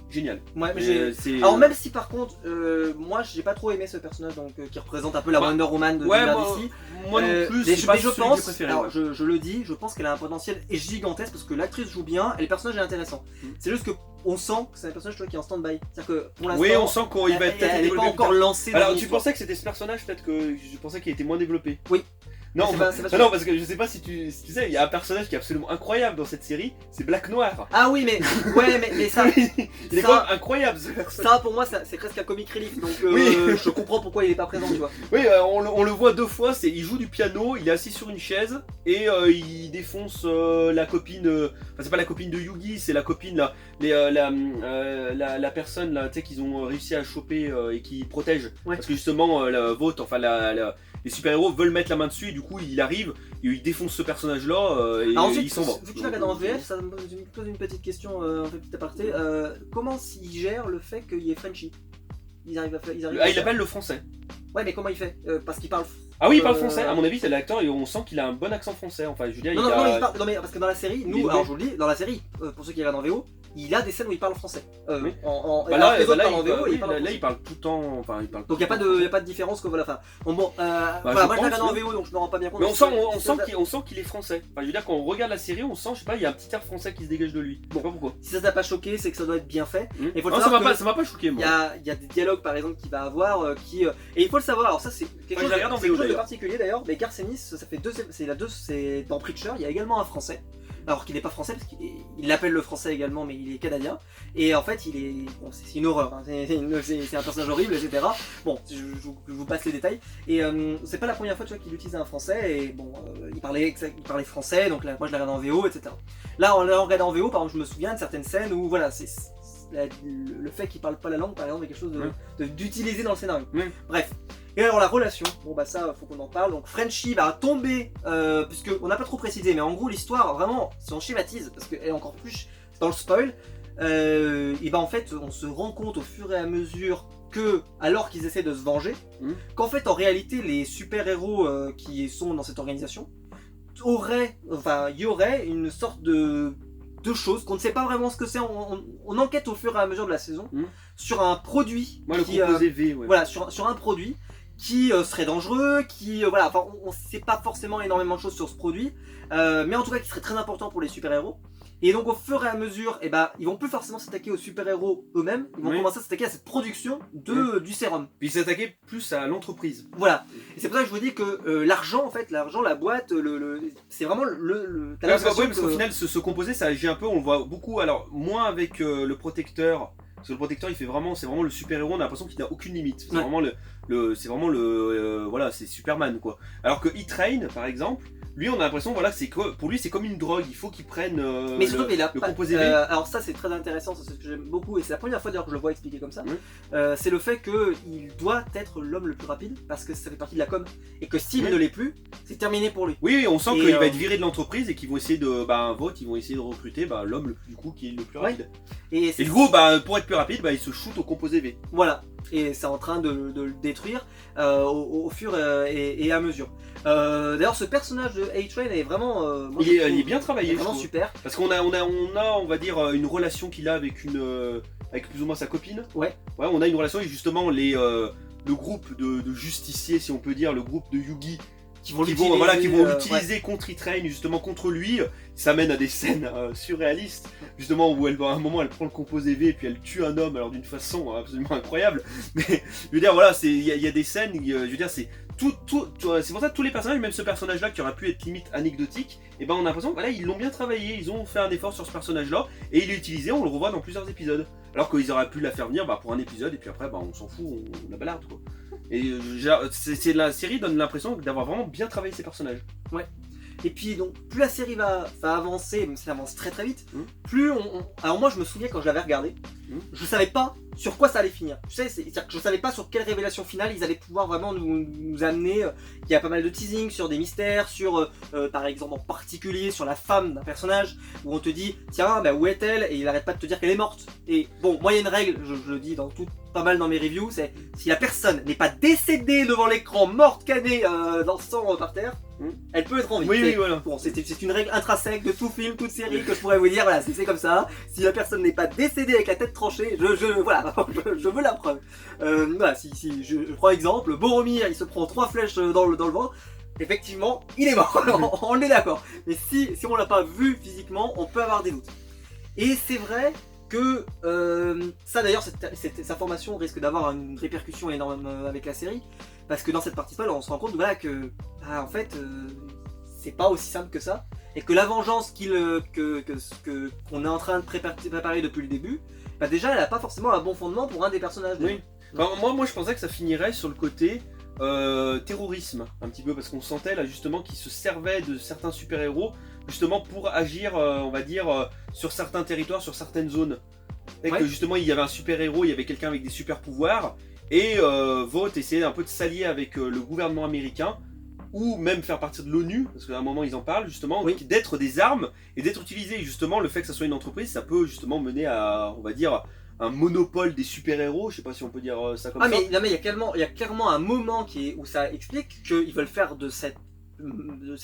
génial. Ouais, mais alors même si par contre, moi, j'ai pas trop aimé ce personnage donc qui représente un peu la Wonder Woman de d'ici. Moi non plus. Mais je pense, alors je le dis, je pense qu'elle a un potentiel gigantesque parce que l'actrice joue bien et le personnage est intéressant. C'est juste que on sent que c'est un personnage qui est en stand-by. C'est-à-dire que pour l'instant, oui, on sent qu'il va peut-être elle n'est pas encore lancée. Alors tu pensais que c'était ce personnage, peut-être que je pensais qu'il était moins développé. Oui. Non, non, parce que je sais pas si tu sais, il y a un personnage qui est absolument incroyable dans cette série, c'est Black Noir. Ah oui, mais ça, il est quand même incroyable ce personnage. Ça pour moi, c'est presque un comic relief, donc je comprends pourquoi il est pas présent, tu vois. Oui, on le voit deux fois, il joue du piano, il est assis sur une chaise et il défonce la copine. Enfin, c'est pas la copine de Yugi, c'est la copine là, la personne là, tu sais qu'ils ont réussi à choper et qui protège. Parce que justement, les super-héros veulent mettre la main dessus et du coup il arrive et il défonce ce personnage là et ensuite, il s'en va. Vu que tu regardes en VF, ça me pose une petite question, un petit aparté. Comment s'il gère le fait qu'il y ait Frenchie? Il appelle le français. Ouais, mais comment il fait? Parce qu'il parle. Ah oui, il parle français. À mon avis, c'est l'acteur et on sent qu'il a un bon accent français. Enfin, je veux dire, non, mais parce que dans la série, alors je vous le dis, dans la série, pour ceux qui regardent en VO, il a des scènes où il parle français. Oui. Là, il parle tout le temps. Enfin, il parle. Donc il n'y a pas de différence que voilà. Enfin, moi je la regarde en VO, donc je me rends pas bien compte. Mais on sent qu'il est français. Enfin, je veux dire, quand on regarde la série, on sent, je sais pas, il y a un petit air français qui se dégage de lui. Bon, pas pourquoi. Si ça t'a pas choqué, c'est que ça doit être bien fait. Non, ça m'a pas choqué moi. Il y a des dialogues par exemple qu'il va avoir et il faut le savoir. Alors ça c'est quelque chose de particulier d'ailleurs. Mais Garcenis, ça fait c'est dans Preacher, il y a également un français. Alors qu'il n'est pas français, parce qu'il l'appelle le français également, mais il est canadien. Et en fait, c'est une horreur, hein. C'est un personnage horrible, etc. Bon, je vous passe les détails. Et c'est pas la première fois qu'il utilisait un français, et bon, il parlait français, donc là, moi je l'ai regardé en VO, etc. Là, en regardant en VO, par exemple, je me souviens de certaines scènes où, voilà, le fait qu'il parle pas la langue, par exemple, est quelque chose d'utilisé dans le scénario. Bref. Et alors la relation, bon bah ça faut qu'on en parle, donc Frenchie va tomber, puisque on n'a pas trop précisé, mais en gros l'histoire, vraiment, si on schématise, parce qu'elle est encore plus dans le spoil, et bah en fait on se rend compte au fur et à mesure que, alors qu'ils essaient de se venger, qu'en fait en réalité les super-héros qui sont dans cette organisation il y aurait une sorte de choses qu'on ne sait pas vraiment ce que c'est. On enquête au fur et à mesure de la saison sur un produit le composé V, ouais. voilà, sur un produit qui serait dangereux, voilà, enfin, on ne sait pas forcément énormément de choses sur ce produit, mais en tout cas qui serait très important pour les super-héros. Et donc au fur et à mesure, ils vont plus forcément s'attaquer aux super-héros eux-mêmes, ils vont commencer à s'attaquer à cette production du sérum. Puis s'attaquer plus à l'entreprise. Voilà. Et c'est pour ça que je vous dis que l'argent, en fait, la boîte, c'est vraiment parce qu'au final, ce composé, ça agit un peu, on le voit beaucoup, alors moins avec le protecteur. Parce que le protecteur, c'est vraiment le super-héros, on a l'impression qu'il n'a aucune limite. C'est vraiment voilà, c'est Superman, quoi. Alors que E-Train, par exemple, lui, on a l'impression, voilà, pour lui, c'est comme une drogue, il faut qu'il prenne mais surtout, le composé V. Alors ça, c'est très intéressant, c'est ce que j'aime beaucoup, et c'est la première fois d'ailleurs que je le vois expliqué comme ça. C'est le fait qu'il doit être l'homme le plus rapide, parce que ça fait partie de la com, et que s'il ne l'est plus, c'est terminé pour lui. Oui, on sent qu'il va être viré de l'entreprise et qu'ils vont essayer de, ils vont essayer de recruter l'homme qui est le plus rapide. Et du coup, pour être plus rapide, il se shoot au composé V. Voilà, et c'est en train de le détruire au fur et à mesure. D'ailleurs, ce personnage de A-Train est vraiment... il est bien travaillé, vraiment super. Parce qu'on a, on va dire, une relation qu'il a avec avec plus ou moins sa copine. Ouais, on a une relation et justement le groupe de justiciers, si on peut dire, le groupe de Yugi, qui vont l'utiliser contre E-Train, justement contre lui. Ça mène à des scènes surréalistes, justement où à un moment elle prend le composé V et puis elle tue un homme, alors d'une façon absolument incroyable. Mais je veux dire, voilà, il y a des scènes, je veux dire, c'est c'est pour ça que tous les personnages, même ce personnage-là qui aurait pu être limite anecdotique, on a l'impression que voilà, ils l'ont bien travaillé, ils ont fait un effort sur ce personnage-là et il est utilisé, on le revoit dans plusieurs épisodes. Alors qu'ils auraient pu la faire venir pour un épisode et puis après on s'en fout, on la balarde, quoi. Et la série donne l'impression d'avoir vraiment bien travaillé ses personnages. Ouais. Et puis donc plus la série va avancer, même si elle avance très très vite, plus alors moi je me souviens quand je l'avais regardé, je savais pas sur quoi ça allait finir. Tu sais, c'est-à-dire que je savais pas sur quelle révélation finale ils allaient pouvoir vraiment nous amener. Il y a pas mal de teasing sur des mystères, sur par exemple en particulier sur la femme d'un personnage, où on te dit tiens où est-elle, et il arrête pas de te dire qu'elle est morte. Et bon, moi il y a une règle, je le dis pas mal dans mes reviews, c'est si la personne n'est pas décédée devant l'écran, morte, canée dans le sang par terre, elle peut être en vie. Oui, voilà. Bon, c'est une règle intrinsèque de tout film, toute série que je pourrais vous dire. Voilà, c'est comme ça. Si la personne n'est pas décédée avec la tête tranchée, je veux la preuve. Voilà, si je prends exemple, Boromir, il se prend 3 flèches dans le ventre. Effectivement, il est mort. On est d'accord. Mais si on l'a pas vu physiquement, on peut avoir des doutes. Et c'est vrai que ça d'ailleurs, cette information risque d'avoir une répercussion énorme avec la série. Parce que dans cette partie spoil, on se rend compte que en fait, c'est pas aussi simple que ça. Et que la vengeance qu'on est en train de préparer depuis le début, déjà elle a pas forcément un bon fondement pour un des personnages. Oui. Moi je pensais que ça finirait sur le côté terrorisme, un petit peu, parce qu'on sentait là justement qu'ils se servaient de certains super-héros justement pour agir, on va dire, sur certains territoires, sur certaines zones. Et que justement il y avait un super-héros, il y avait quelqu'un avec des super-pouvoirs. Et Vought essayait un peu de s'allier avec le gouvernement américain, ou même faire partie de l'ONU, parce qu'à un moment ils en parlent justement, d'être des armes et d'être utilisés. Justement, le fait que ça soit une entreprise, ça peut justement mener à, on va dire, un monopole des super-héros, je sais pas si on peut dire ça comme ça. Mais il y a clairement un moment où ça explique qu'ils veulent faire de ces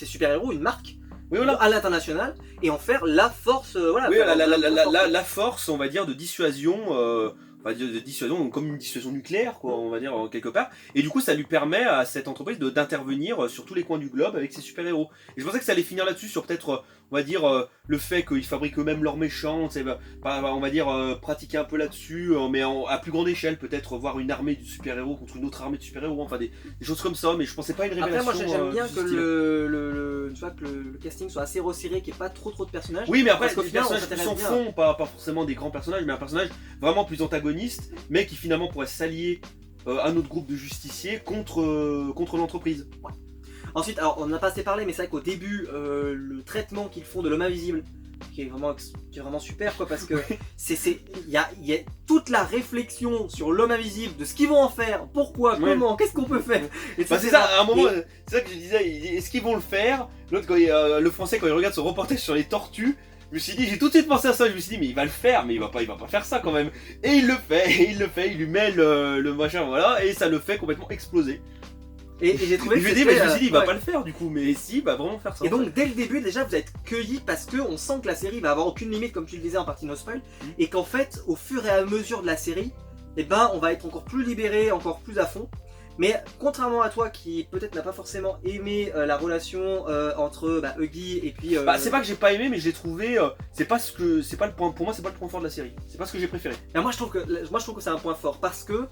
super-héros une marque. Oui, voilà. À l'international et en faire la force, la force, on va dire, de dissuasion. De dissuasion, comme une dissuasion nucléaire, quoi, on va dire, quelque part. Et du coup, ça lui permet à cette entreprise d'intervenir sur tous les coins du globe avec ses super-héros. Et je pensais que ça allait finir là-dessus, sur peut-être, on va dire, le fait qu'ils fabriquent eux-mêmes leurs méchants, on va dire, pratiquer un peu là-dessus, mais à plus grande échelle, peut-être voir une armée de super-héros contre une autre armée de super-héros, enfin des choses comme ça, mais je pensais pas à une révélation. Après, moi j'aime bien que le casting soit assez resserré, qu'il n'y ait pas trop de personnages. Oui, mais après, des personnages qui s'en font, pas forcément des grands personnages, mais un personnage vraiment plus antagoniste, mais qui finalement pourrait s'allier à notre groupe de justiciers contre l'entreprise. Ouais. Ensuite, alors on n'a pas assez parlé, mais c'est vrai qu'au début, le traitement qu'ils font de l'homme invisible, qui est vraiment super, quoi, parce que il y a toute la réflexion sur l'homme invisible, de ce qu'ils vont en faire, pourquoi, comment, qu'est-ce qu'on peut faire. C'est ça, à un moment, c'est ça que je disais, est-ce qu'ils vont le faire? L'autre, le français, quand il regarde son reportage sur les tortues, je me suis dit, j'ai tout de suite pensé à ça, je me suis dit, mais il va le faire, mais il va pas faire ça quand même. Et il le fait, il lui met le machin, voilà, et ça le fait complètement exploser. Et j'ai trouvé que Je me dis, mais je me c'était, suis dit, il va ouais. pas le faire du coup, mais si, il va vraiment faire ça. Et donc dès le début déjà vous êtes cueillis parce que on sent que la série va avoir aucune limite comme tu le disais en partie no spoil et qu'en fait au fur et à mesure de la série, eh ben on va être encore plus libéré, encore plus à fond. Mais contrairement à toi qui peut-être n'a pas forcément aimé la relation entre Huggy et puis Bah, c'est pas que j'ai pas aimé, mais je l'ai trouvé. C'est pas le point. Pour moi, c'est pas le point fort de la série. C'est pas ce que j'ai préféré. Et moi je trouve que c'est un point fort parce que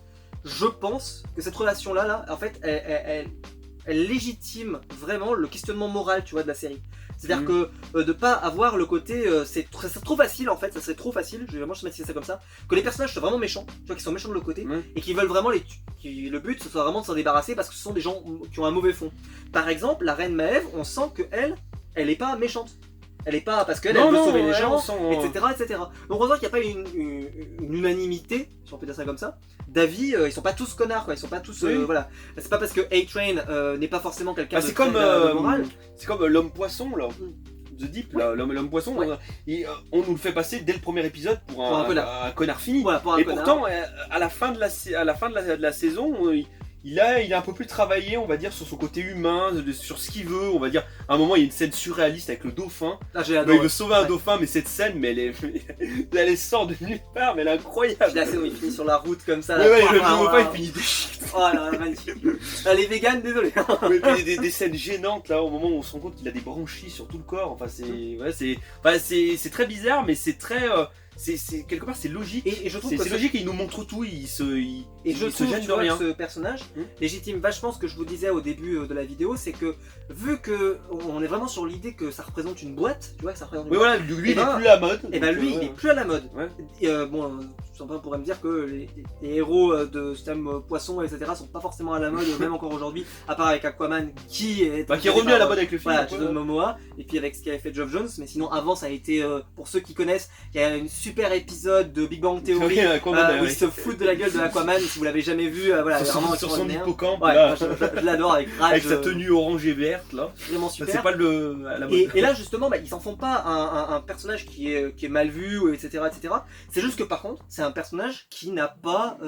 je pense que cette relation là en fait elle légitime vraiment le questionnement moral tu vois de la série. C'est-à-dire que de pas avoir le côté c'est trop facile en fait, ça serait trop facile, je vais vraiment schématiser ça comme ça, que les personnages soient vraiment méchants, tu vois, qui sont méchants de l'autre côté et qui veulent vraiment le but ce soit vraiment de s'en débarrasser parce que ce sont des gens qui ont un mauvais fond. Par exemple, la reine Maeve, on sent que elle est pas méchante. Elle est pas parce qu'elle elle veut sauver les gens, etc. Donc on voit qu'il n'y a pas une unanimité, si on peut dire ça comme ça, d'avis, ils sont pas tous connards, quoi. Ils sont pas tous. Voilà. C'est pas parce que A-Train n'est pas forcément quelqu'un de c'est comme moral. C'est comme l'homme poisson là. The Deep, là, l'homme poisson, on nous le fait passer dès le premier épisode pour un connard fini. Voilà, pour un et connard. pourtant, à la fin de la saison, il a un peu plus travaillé, on va dire, sur son côté humain, sur ce qu'il veut. On va dire, à un moment, il y a une scène surréaliste avec le dauphin. Ah, j'ai il adoré. veut sauver un dauphin, mais cette scène, mais elle sort de nulle part, mais elle est incroyable. La scène où il finit sur la route comme ça. Ouais, le dauphin, il finit des Oh là, magnifique. Les véganes, désolé. mais des scènes gênantes là au moment où on se rend compte qu'il a des branchies sur tout le corps. Enfin c'est très bizarre, mais c'est très c'est quelque part c'est logique. Et je trouve que c'est logique et il nous montre tout. Il se gêne de rien. Que ce personnage légitime vachement ce que je vous disais au début de la vidéo, c'est que vu que on est vraiment sur l'idée que ça représente une boîte, tu vois, que ça représente une boîte. Voilà, lui il est plus à la mode. Et ben lui il est plus à la mode. Ouais. Et bon, certains pourraient me dire que les héros de système poisson, etc. sont pas forcément à la mode, même encore aujourd'hui, à part avec Aquaman qui est revenu à la mode avec le film. Voilà, Jason Momoa, et puis avec ce qu'avait fait Geoff Jones, mais sinon avant ça a été, pour ceux qui connaissent, il y a une super épisode de Big Bang Theory où il se fout de la gueule de Aquaman, si vous l'avez jamais vu, voilà, sur son hippocampe, je l'adore avec Raj, avec sa tenue orange et verte là. Vraiment super. C'est pas à la mode. Et là justement, ils s'en font pas un personnage qui est mal vu, etc. C'est juste que par contre, c'est un personnage qui n'a pas,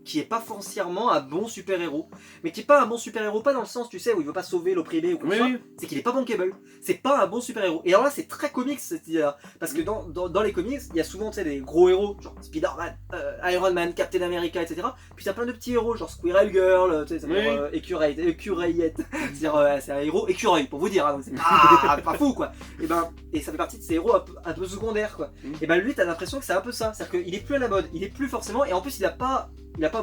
qui est pas foncièrement un bon super-héros, mais qui est pas un bon super-héros, pas dans le sens, tu sais, où il veut pas sauver l'opprimé ou quoi que ce soit, c'est qu'il est pas bankable. C'est pas un bon super-héros. Et alors là, c'est très comics cette idée-là, parce que dans les comics, il y a souvent, tu sais, des gros héros, genre Spider-Man, Iron Man, Captain America, etc. Puis t'as plein de petits héros, genre Squirrel Girl, tu sais, Écureuillette, c'est-à-dire c'est un héros écureuil, pour vous dire, hein, donc c'est pas fou, quoi. Et ça fait partie de ces héros un peu secondaires, quoi. Et ben lui, t'as l'impression que c'est un peu ça, c'est-à-dire qu'il est plus à la mode, il est plus forcément, et en plus il a pas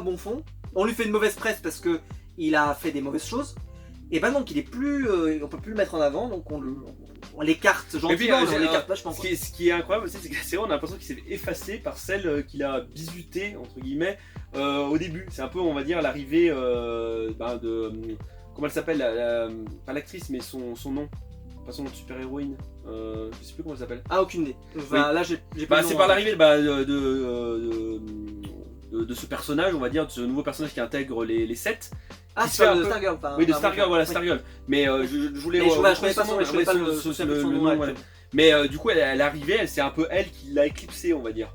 bon fond. On lui fait une mauvaise presse parce que il a fait des mauvaises choses. Et ben donc il est plus, on peut plus le mettre en avant, donc on l'écarte gentiment, on l'écarte vachement. Ce qui est incroyable aussi, c'est que la série, on a l'impression qu'il s'est effacé par celle qu'il a bizuté entre guillemets au début. C'est un peu, on va dire, l'arrivée de comment elle s'appelle, pas l'actrice, mais son nom. Pas son nom de super-héroïne, je sais plus comment elle s'appelle. Ah, aucune idée. Là, j'ai pas c'est par l'arrivée de ce personnage, on va dire, de ce nouveau personnage qui intègre les 7. Ah, c'est de Stargirl. Oui, de Stargirl, voilà, Stargirl. Mais je voulais. Je connais pas son nom. Mais du coup, elle arrivait, c'est un peu elle qui l'a éclipsé, on va dire.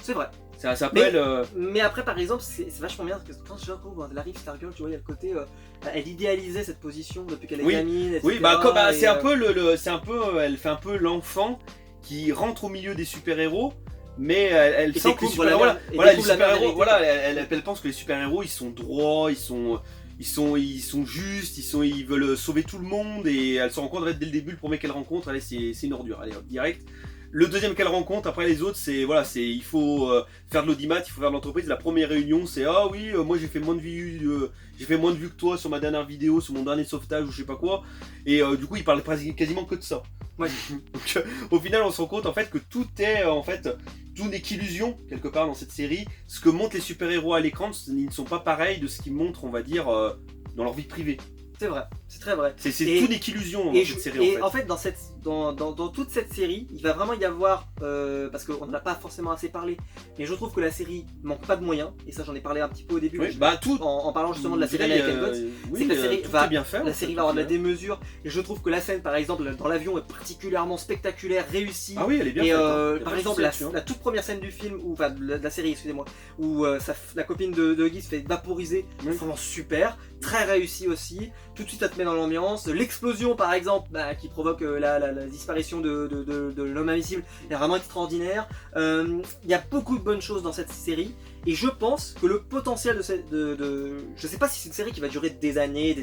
C'est vrai. C'est un peu elle. Mais après, par exemple, c'est vachement bien parce que quand je retrouve elle arrive Stargirl, tu vois, il y a le côté, elle idéalisait cette position depuis qu'elle est gamine. Etc. Oui, c'est un peu elle fait un peu l'enfant qui rentre au milieu des super-héros. Mais elle sent que les super-héros, elle pense que les super-héros, ils sont droits, ils sont justes, ils veulent sauver tout le monde, et elle se rend compte dès le début, le premier qu'elle rencontre, allez, c'est une ordure, allez, direct. Le deuxième qu'elle rencontre, après les autres, il faut faire de l'audimat, il faut faire de l'entreprise. La première réunion, c'est ah oui, moi j'ai fait moins de vues que toi sur ma dernière vidéo, sur mon dernier sauvetage ou je sais pas quoi. Et du coup, il parle quasiment que de ça. Ouais. Donc au final, on se rend compte en fait que tout n'est qu'illusion quelque part dans cette série. Ce que montrent les super-héros à l'écran, ils ne sont pas pareils de ce qu'ils montrent, on va dire, dans leur vie privée. C'est vrai, c'est très vrai. C'est Et- tout n'est qu'illusion dans Et, cette série en fait. dans toute cette série, il va vraiment y avoir, parce qu'on n'en a pas forcément assez parlé, mais je trouve que la série manque pas de moyens, et ça j'en ai parlé un petit peu au début, Oui, bah tout. en parlant justement de la série Dirais, American Gods. oui, c'est que la série tout va- est bien fait. La série va avoir de la démesure, et je trouve que la scène par exemple dans l'avion est particulièrement spectaculaire, réussie. Ah oui, elle est bien Et faite. Hein. Y a par pas de exemple, souci là-dessus, la toute première scène du film, ou enfin de la série, excusez-moi, où la copine de Guy se fait vaporiser, Oui. c'est vraiment super, très réussi aussi. Tout de suite, ça te met dans l'ambiance. L'explosion, par exemple, qui provoque la disparition de l'homme invisible, est vraiment extraordinaire. Il y a beaucoup de bonnes choses dans cette série. Et je pense que le potentiel je sais pas si c'est une série qui va durer des années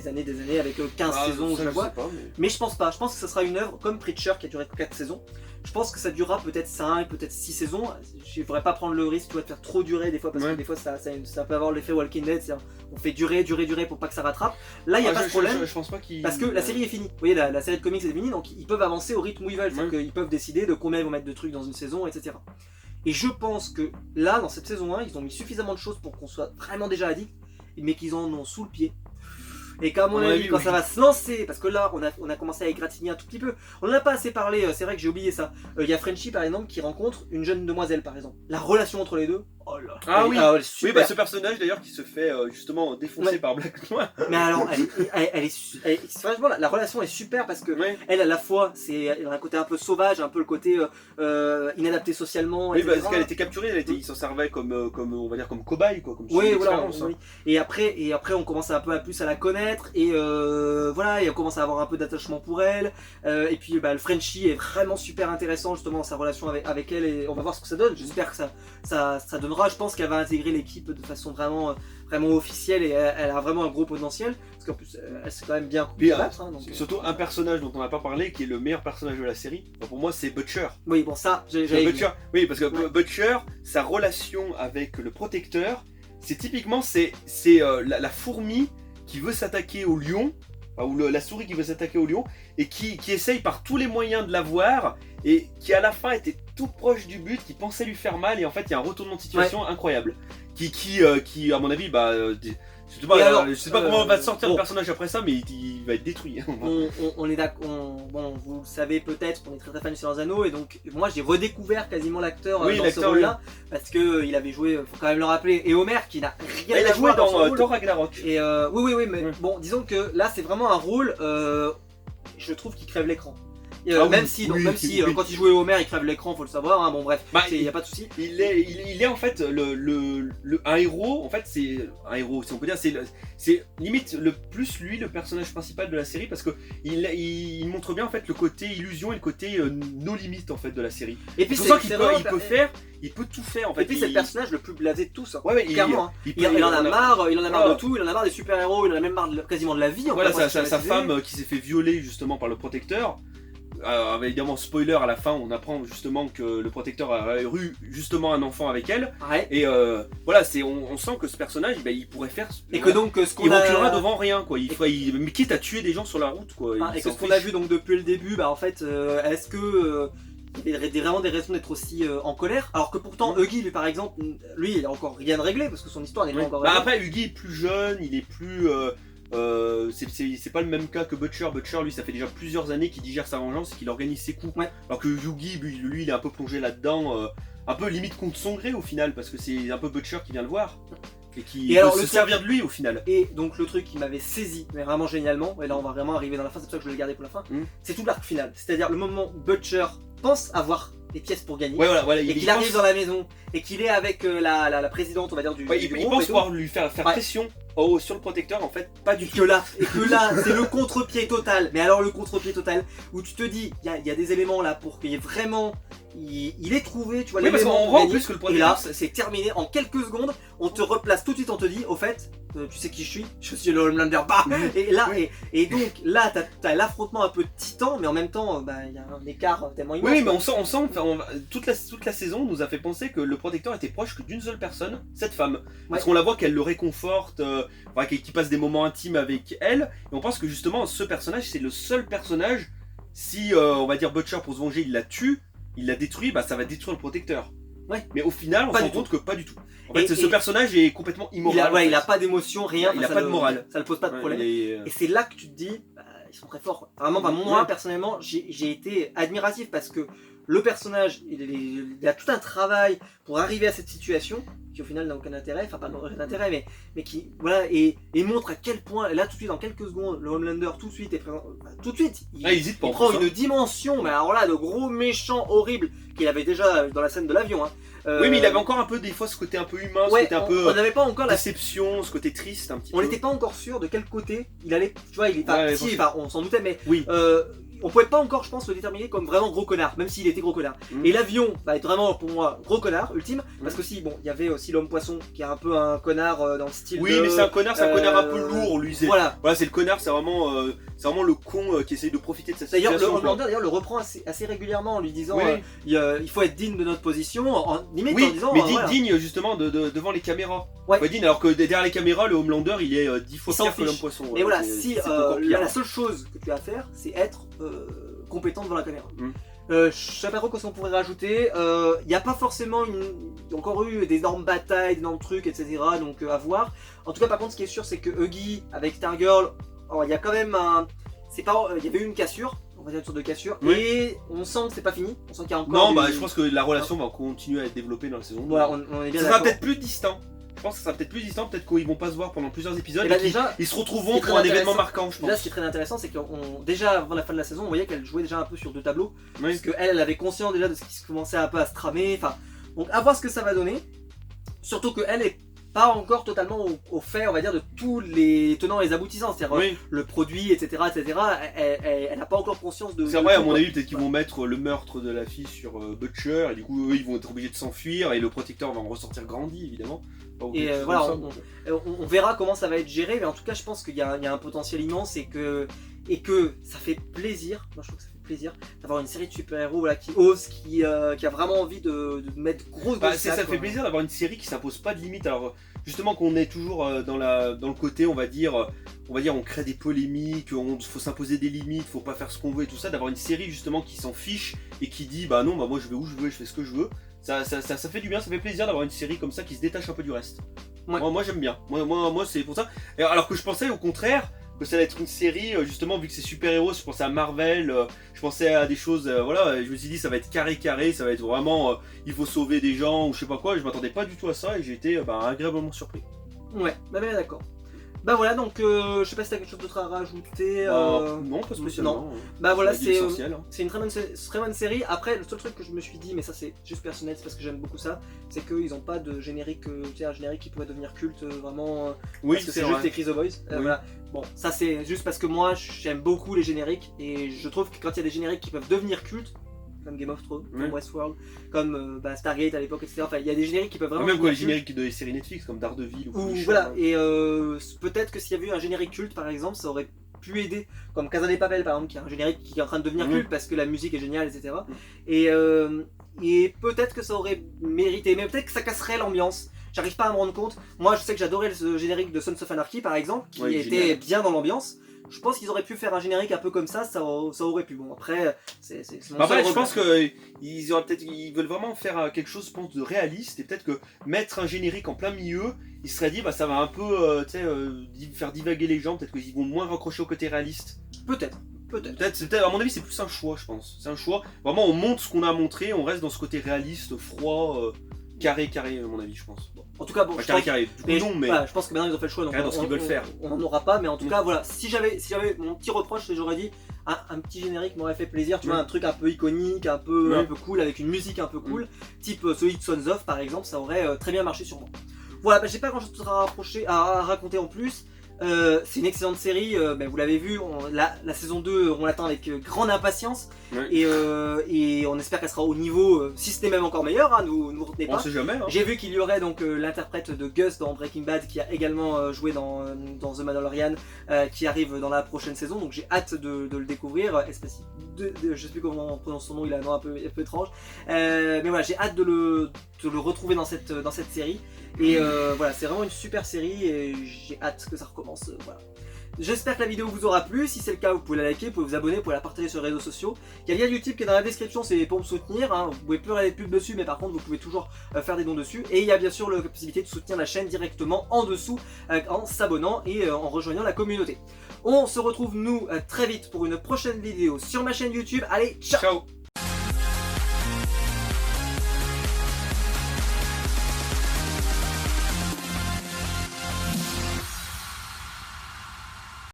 avec 15 Ah, saisons ou ça, je sais je quoi. sais pas, mais- Mais je pense pas. Je pense que ça sera une œuvre comme Preacher qui a duré 4 saisons. Je pense que ça durera peut-être 5, peut-être 6 saisons. Je ne voudrais pas prendre le risque de faire trop durer des fois parce que Ouais. des fois ça peut avoir l'effet Walking Dead. On fait durer pour pas que ça rattrape. Là, il n'y a Ah, pas de problème. Je pense pas qu'il. Parce que la série est finie. Vous voyez, la série de comics est finie, donc ils peuvent avancer au rythme où ils veulent. C'est-à-dire qu'ils peuvent décider de combien ils vont mettre de trucs dans une saison, etc. Et je pense que là, dans cette saison 1, ils ont mis suffisamment de choses pour qu'on soit vraiment déjà addict, mais qu'ils en ont sous le pied. Et qu'à mon avis, quand ça va se lancer, parce que là, on a commencé à égratigner un tout petit peu, on n'en a pas assez parlé, c'est vrai que j'ai oublié ça. Il y a Frenchie, par exemple, qui rencontre une jeune demoiselle, par exemple. La relation entre les deux, oh là. Ah elle- oui. elle est Oui, super. bah ce personnage d'ailleurs qui se fait justement défoncer Ouais. par Black Noir. Mais alors, franchement, la relation est super parce que Ouais. elle, à la fois, elle a un côté un peu sauvage, un peu le côté inadapté socialement, Oui, etc. parce qu'elle était capturée, il s'en servait comme, on va dire comme cobaye quoi, comme Oui, sujet voilà. d'expérience, hein. Oui. Et après, on commence un peu à plus à la connaître et voilà, et on commence à avoir un peu d'attachement pour elle. Et puis, le Frenchie est vraiment super intéressant justement dans sa relation avec elle et on va voir ce que ça donne. J'espère que ça donnera. Je pense qu'elle va intégrer l'équipe de façon vraiment officielle et elle a vraiment un gros potentiel parce qu'en plus, elle s'est quand même bien Puis, battre. Hein, donc, Surtout un personnage dont on n'a pas parlé qui est le meilleur personnage de la série. Bah, pour moi, c'est Butcher. oui, bon, ça, j'avais vu. Butcher. Oui, parce que Ouais. Butcher, sa relation avec le protecteur, c'est typiquement la fourmi qui veut s'attaquer au lion, enfin, ou la souris qui veut s'attaquer au lion, et qui essaye par tous les moyens de l'avoir, et qui à la fin était tout proche du but, qui pensait lui faire mal, et en fait il y a un retournement de situation incroyable. Qui à mon avis, je sais pas, Et alors, je sais pas comment va sortir bon. le personnage après ça, mais il va être détruit. On est d'accord. Bon, vous le savez peut-être, on est très fan du Seigneur des Anneaux et donc moi j'ai redécouvert quasiment l'acteur Oui, dans ce l'acteur, rôle-là parce que il avait joué, faut quand même le rappeler, et Homer qui n'a rien Il à a joué voir dans son dans rôle. Thor Ragnarok. Et oui, mais Ouais. bon, disons que là c'est vraiment un rôle, je trouve qu'il crève l'écran. Et, Ah oui, même si oui. quand il jouait Homer il crève l'écran, faut le savoir, hein, bon bref, Bah, il n'y a pas de souci. Il est en fait un héros. En fait, c'est un héros, si on peut dire. C'est limite lui le personnage principal de la série parce que il montre bien en fait le côté illusion et le côté no limite en fait de la série. Et puis C'est pour ça c'est qu'il vraiment- il peut tout faire en fait. et puis c'est le personnage le plus blasé de tous, hein, Ouais, clairement. Hein. il Il en a marre Voilà. de tout, il en a marre des super-héros, il en a même marre quasiment de la vie. En Voilà, fait, moi, sa je l'ai femme qui s'est fait violer justement par le protecteur. Évidemment, spoiler à la fin, on apprend justement que le protecteur a eu justement un enfant avec elle. Ouais. Et voilà, on sent que ce personnage, il pourrait faire. Et que donc ce qu'on Il a reculera devant rien, quoi. Mais quitte à tuer des gens sur la route, quoi. et Il que s'en ce qu'on a fiche. vu donc depuis le début, en fait, est-ce que il y a vraiment des raisons d'être aussi en colère, alors que pourtant Huggy lui par exemple, lui il a encore rien de réglé parce que son histoire n'est pas Oui. encore Bah réglée. après, Huggy est plus jeune, il est plus. C'est pas le même cas que Butcher. Butcher, lui, ça fait déjà plusieurs années qu'il digère sa vengeance et qu'il organise ses coups. Ouais. Alors que Huggy, lui, il est un peu plongé là-dedans, un peu limite contre son gré au final, parce que c'est un peu Butcher qui vient le voir et qui Et veut alors, se le truc- servir de lui au final. Et donc le truc qui m'avait saisi, mais vraiment génialement, et là on va vraiment arriver dans la fin, c'est pour ça que je l'ai gardé pour la fin, c'est tout l'arc final. C'est-à-dire le moment où Butcher pense avoir les pièces pour gagner, Ouais, voilà, et qu'il arrive dans la maison, et qu'il est avec la présidente, on va dire, du Ouais, du il groupe pense et tout. pouvoir lui faire Ouais. pression sur le protecteur, en fait, pas du Et tout. que là, c'est le contre-pied total. Mais alors le contre-pied total, où tu te dis, il y a des éléments là pour qu'il y ait vraiment, il est trouvé, tu vois, Oui, parce l'élément qu'on pour voit en gagner. plus que le Et là, protecteur. c'est terminé en quelques secondes. On te replace tout de suite, on te dit, au fait, tu sais qui je suis le Homelander. Bah et là, et donc là, t'as l'affrontement un peu titan, mais en même temps, il y a un écart tellement immense. Oui, mais on sent, toute la saison nous a fait penser que le protecteur était proche que d'une seule personne, cette femme. Parce qu'on la voit qu'elle le réconforte, qu'il passe des moments intimes avec elle, et on pense que justement ce personnage c'est le seul personnage, si on va dire Butcher pour se venger il la tue, il la détruit, ça va détruire le protecteur. Ouais. Mais au final, on Pas se du rend tout. compte que pas du tout. En fait, Et- ce et- personnage est complètement immoral. il en a fait. pas d'émotion, rien. Il a ça pas de le- morale. Ça le pose pas de Ouais, problème. il est- Et c'est là que tu te dis, bah, ils sont très forts. Vraiment, bah, moi Ouais. personnellement, j'ai été admiratif parce que le personnage, il a tout un travail pour arriver à cette situation qui au final n'a aucun intérêt, enfin pas aucun intérêt, mais qui voilà et montre à quel point là tout de suite en quelques secondes le Homelander tout de suite est présent, enfin, tout de suite Ah, il hésite pas. il en prend plus, hein. une dimension, mais alors là de gros méchant horrible qu'il avait déjà dans la scène de l'avion. Hein. Oui, mais il avait encore un peu des fois ce côté un peu humain, ce ouais, côté un on peu n'avait pas encore la déception, ce côté triste un petit on peu. n'était pas encore sûr de quel côté il allait. Tu vois, il est Ouais, si, possible. enfin, on s'en doutait, mais Oui. on pouvait pas encore, je pense, le déterminer comme vraiment gros connard, même s'il était gros connard. Mm. Et l'avion va être vraiment pour moi gros connard ultime, parce que si, bon, il y avait aussi l'homme poisson qui est un peu un connard dans le style. Oui, de, mais c'est un connard un peu lourd, lui. Voilà. Voilà, c'est le connard, c'est vraiment le con qui essaye de profiter de sa D'ailleurs, le situation. quoi. Homelander d'ailleurs le reprend assez régulièrement en lui disant Oui. il faut être digne de notre position, limite Oui, en disant mais voilà. digne justement devant les caméras. Ouais. Faut être digne, alors que derrière les caméras, le Homelander il est 10 fois Il s'en pire que l'homme fiche. poisson. Et voilà, c'est- si c'est encore pire. la seule chose que tu as à faire, c'est être compétent devant la caméra. Mm. Je sais pas trop qu'est-ce qu'on pourrait rajouter. Il n'y a pas forcément encore eu d'énormes batailles, d'énormes trucs, etc. Donc à voir. En tout cas, par contre, ce qui est sûr, c'est que Huggy avec Stargirl, il y a quand même un. C'est pas. Il y avait eu une cassure. On va dire une sorte de cassure. Oui. Et on sent que c'est pas fini. On sent qu'il y a encore. Non, du- bah je pense que la relation va continuer à être développée dans la saison. Voilà, on est bien ça sera d'accord. peut-être plus distant. Je pense que ça sera peut-être plus distant, peut-être qu'ils vont pas se voir pendant plusieurs épisodes. Et bah et qu'ils- déjà, ils se ce qui retrouveront est pour très un événement intéressant- marquant, je pense. Là, ce qui est très intéressant, c'est que déjà avant la fin de la saison, on voyait qu'elle jouait déjà un peu sur deux tableaux. Oui. Parce qu'elle avait conscience déjà de ce qui se commençait un peu à se tramer. Enfin, donc à voir ce que ça va donner. Surtout qu'elle est pas encore totalement au fait, on va dire, de tous les tenants et les aboutissants. C'est-à-dire Oui. le produit, etc. etc. Elle n'a pas encore conscience de. C'est de vrai, à tout, mon quoi. avis, peut-être qu'ils vont mettre le meurtre de la fille sur Butcher, et du coup, eux, ils vont être obligés de s'enfuir, et le protecteur va en ressortir grandi, évidemment. Pas Et quelque chose voilà, comme ça. on verra comment ça va être géré, mais en tout cas, je pense qu'il y a un potentiel immense et que ça fait plaisir. Moi, je trouve que ça fait plaisir d'avoir une série de super-héros voilà, qui ose, qui a vraiment envie de mettre grosse Bah, grosse ça claque, fait quoi. plaisir d'avoir une série qui s'impose pas de limite. Alors justement qu'on est toujours dans le côté on va dire on crée des polémiques, faut s'imposer des limites, faut pas faire ce qu'on veut et tout ça, d'avoir une série justement qui s'en fiche et qui dit bah non bah moi je vais où je veux, je fais ce que je veux. Ça fait du bien, ça fait plaisir d'avoir une série comme ça qui se détache un peu du reste. Ouais. Moi j'aime bien. Moi c'est pour ça. Et alors que je pensais au contraire que ça allait être une série, justement vu que c'est super-héros, je pensais à Marvel, je pensais à des choses, voilà, je me suis dit ça va être carré, ça va être vraiment, il faut sauver des gens ou je sais pas quoi, et je m'attendais pas du tout à ça et j'ai été agréablement surpris. Ouais, bah bien d'accord. Bah voilà, donc je sais pas si t'as quelque chose d'autre à rajouter. Non, pas spécialement. Bah voilà, Ça a dit c'est l'essentiel, hein. c'est une très bonne série. Après, le seul truc que je me suis dit, mais ça c'est juste personnel, c'est parce que j'aime beaucoup ça, c'est qu'ils ont pas de générique, tu sais, un générique qui pourrait devenir culte vraiment. Oui, parce que c'est c'est juste vrai. écrit The Boys. Oui. Voilà. Bon, ça c'est juste parce que moi j'aime beaucoup les génériques et je trouve que quand il y a des génériques qui peuvent devenir cultes, comme Game of Thrones, Oui. comme Westworld, comme Stargate à l'époque, etc. Enfin, il y a des génériques qui peuvent vraiment. Même quoi, les devenir cultes. génériques de séries Netflix comme Daredevil ou Ou Punisher, voilà, hein. et peut-être que s'il y avait eu un générique culte par exemple, ça aurait pu aider, comme Casa de Papel par exemple, qui a un générique qui est en train de devenir Mhm. culte parce que la musique est géniale, etc. Mhm. Et peut-être que ça aurait mérité, mais peut-être que ça casserait l'ambiance. J'arrive pas à me rendre compte. Moi, je sais que j'adorais le générique de Sons of Anarchy par exemple, qui Ouais, était génial. bien dans l'ambiance. Je pense qu'ils auraient pu faire un générique un peu comme ça aurait pu. Bon, après, c'est mon Après, seul je regret. pense qu'ils veulent vraiment faire quelque chose, je pense, de réaliste et peut-être que mettre un générique en plein milieu, ils se seraient dit bah ça va un peu, faire divaguer les gens, peut-être qu'ils vont moins raccrocher au côté réaliste. Peut-être. Peut-être, à mon avis, c'est plus un choix, je pense. C'est un choix. Vraiment, on montre ce qu'on a montré, on reste dans ce côté réaliste, froid, carré, à mon avis, je pense. En tout cas, bon, Enfin, je pense- Du coup, Mais non, mais. voilà, je pense que maintenant ils ont fait le choix, donc Carré dans ce qu'ils veulent faire. on n'en aura pas, mais en tout Mm. cas, voilà, si j'avais mon petit reproche, c'est que j'aurais dit un petit générique m'aurait fait plaisir, tu Mm. vois, un truc un peu iconique, un peu Mm. cool, avec une musique un peu cool, type celui de Sons of par exemple, ça aurait très bien marché sur moi. Voilà, j'ai pas grand chose à raconter en plus. C'est une excellente série, vous l'avez vu, la saison 2 on l'attend avec grande impatience Ouais. et on espère qu'elle sera au niveau, si ce n'est même encore meilleur, hein, nous retenez On pas. sait jamais. Hein. J'ai vu qu'il y aurait donc l'interprète de Gus dans Breaking Bad qui a également joué dans The Mandalorian qui arrive dans la prochaine saison, donc j'ai hâte de le découvrir. Je sais plus comment on prononce son nom, il a un nom un peu étrange, mais voilà, j'ai hâte de le retrouver dans cette série et voilà, c'est vraiment une super série et j'ai hâte que ça recommence, voilà. J'espère que la vidéo vous aura plu. Si c'est le cas, vous pouvez la liker, vous pouvez vous abonner, vous pouvez la partager sur les réseaux sociaux. Il y a le lien YouTube qui est dans la description, c'est pour me soutenir. Hein. Vous pouvez plus regarder de pub dessus, mais par contre, vous pouvez toujours faire des dons dessus. Et il y a bien sûr la possibilité de soutenir la chaîne directement en dessous, en s'abonnant et en rejoignant la communauté. On se retrouve nous très vite pour une prochaine vidéo sur ma chaîne YouTube. Allez, ciao. Ciao.